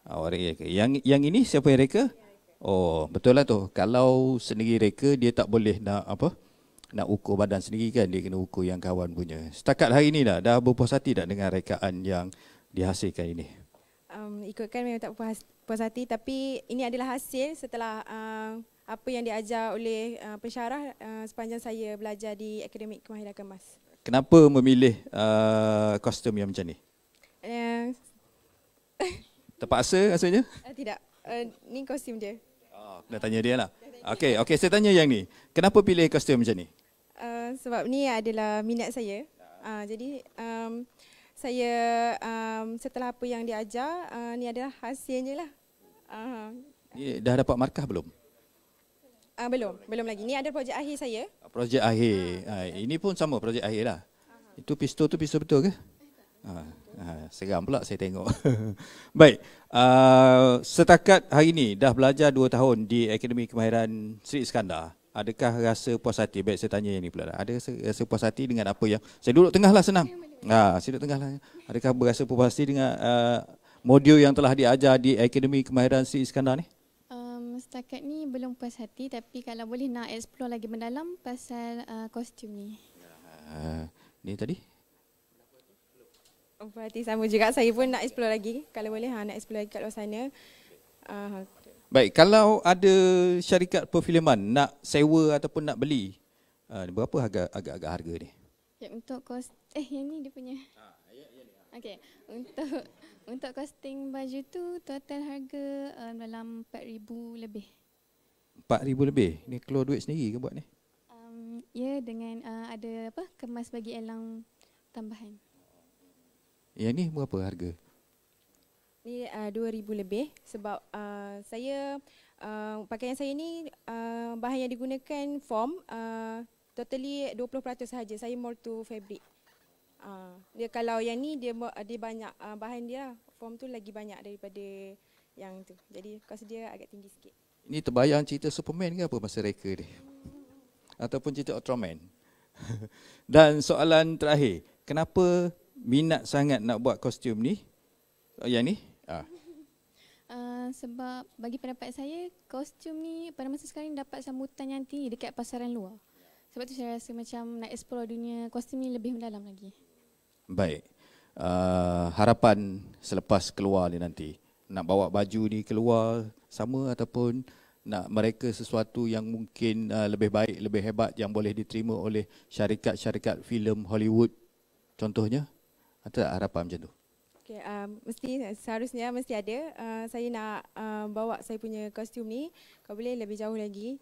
Reka. Yang ini siapa yang reka? Oh, betul lah tu. Kalau sendiri reka, dia tak boleh nak ukur badan sendiri kan, dia kena ukur yang kawan punya. Setakat hari ni dah berpuas hati tak dengan rekaan yang dihasilkan ini? Ikutkan memang tak puas hati, tapi ini adalah hasil setelah apa yang diajar oleh pensyarah sepanjang saya belajar di Akademik Kemahiran Kemas. Kenapa memilih kostum yang macam ni? Terpaksa rasanya? Tidak, ni kostum dia. Kena tanya dia lah. Okey, saya tanya yang ni. Kenapa pilih kostum macam ni? Sebab ni adalah minat saya. Jadi saya setelah apa yang diajar, ni adalah hasilnya lah. Ni dah dapat markah belum? Belum lagi. Ni ada projek akhir saya. Projek akhir. Ini pun sama projek akhir lah. Itu pistol tu pistol betul ke? Seram pula saya tengok. Baik, setakat hari ini dah belajar 2 tahun di Akademi Kemahiran Sri Iskandar. Adakah rasa puas hati? Baik, saya tanya yang ni pula. Ada rasa puas hati dengan apa yang saya duduk tengah lah, senang. Saya duduk tengah lah. Adakah berasa puas hati dengan modul yang telah diajar di Akademi Kemahiran Sri Iskandar ni? Setakat ni belum puas hati, tapi kalau boleh nak explore lagi mendalam pasal kostum ni. Ni tadi? Puas hati sama juga. Saya pun nak explore lagi. Kalau boleh nak explore lagi kat luar sana. Baik, kalau ada syarikat perfilman nak sewa ataupun nak beli, berapa agak-agak harga ni? Untuk yang ni dia punya. Okey, untuk costing baju tu total harga dalam 4,000 lebih. 4,000 lebih? Ni keluar duit sendiri ke buat ni? Ya, dengan ada kemas bagi elang tambahan. Yang ni berapa harga? Ni 2,000 lebih sebab saya pakaian saya ni bahan yang digunakan foam totally 20% sahaja. Saya more to fabric. Dia kalau yang ni dia banyak bahan dia, form tu lagi banyak daripada yang tu. Jadi kos dia agak tinggi sikit. Ini terbayang cerita Superman ke apa masa reka ni? Ataupun cerita Ultraman? Dan soalan terakhir, kenapa minat sangat nak buat kostum ni? Yang ni? Sebab bagi pendapat saya, kostum ni pada masa sekarang dapat sambutan yang tinggi dekat pasaran luar. Sebab tu saya rasa macam nak explore dunia kostum ni lebih mendalam lagi. Baik. Harapan selepas keluar ni nanti, nak bawa baju ni keluar sama ataupun nak mereka sesuatu yang mungkin lebih baik, lebih hebat yang boleh diterima oleh syarikat-syarikat filem Hollywood contohnya? Ada harapan macam tu? Okay, seharusnya mesti ada. Saya nak bawa saya punya kostum ni, kalau boleh lebih jauh lagi,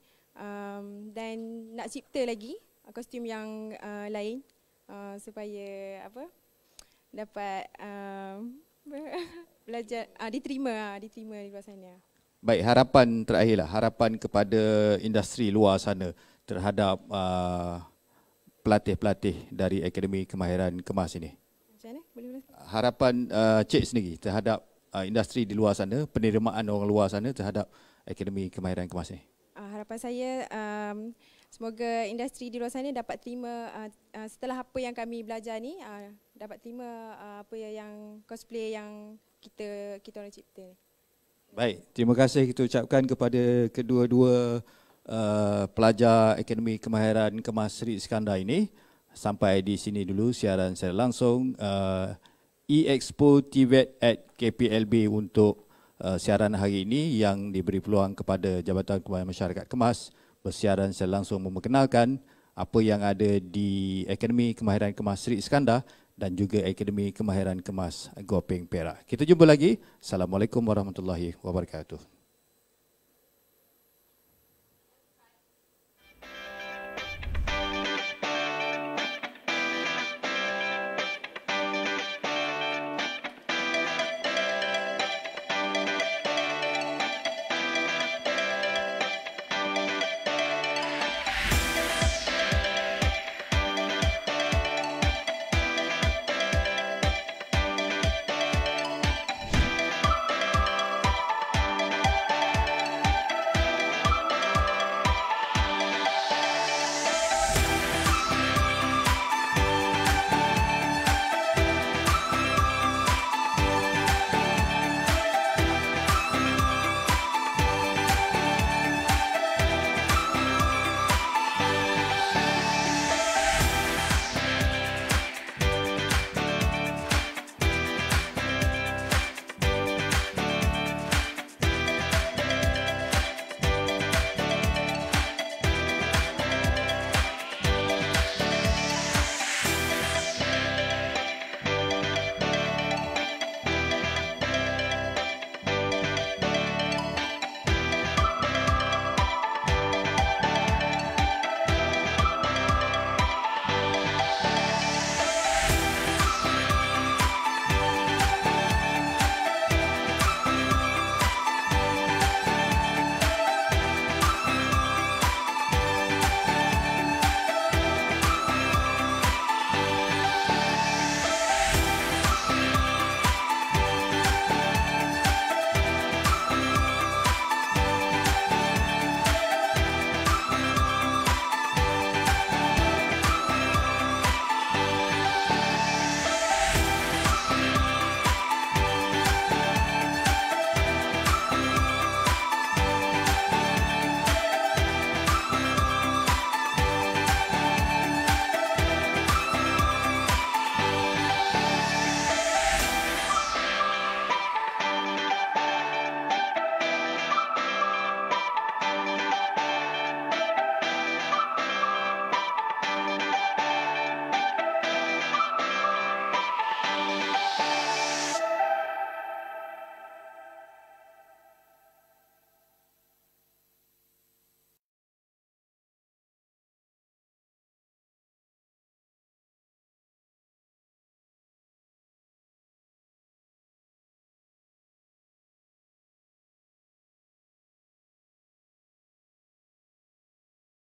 dan nak cipta lagi kostum yang lain supaya dapat belajar, diterima di luar sana. Baik, harapan terakhirlah, harapan kepada industri luar sana terhadap pelatih-pelatih dari Akademi Kemahiran Kemas ini. Macam mana? Boleh? Harapan Cik sendiri terhadap industri di luar sana, penerimaan orang luar sana terhadap Akademi Kemahiran Kemas ini. Harapan saya semoga industri di luar sana dapat terima setelah apa yang kami belajar ni, dapat terima apa yang cosplay yang kita orang cipta ni. Baik, terima kasih kita ucapkan kepada kedua-dua pelajar Akademi Kemahiran Kemas Sri Iskandar ini. Sampai di sini dulu siaran saya langsung E-Expo TVET at KPLB untuk siaran hari ini yang diberi peluang kepada Jabatan Kemahiran Masyarakat Kemas bersiaran secara langsung memperkenalkan apa yang ada di Akademi Kemahiran Kemas Sri Iskandar dan juga Akademi Kemahiran Kemas Gopeng Perak. Kita jumpa lagi. Assalamualaikum warahmatullahi wabarakatuh.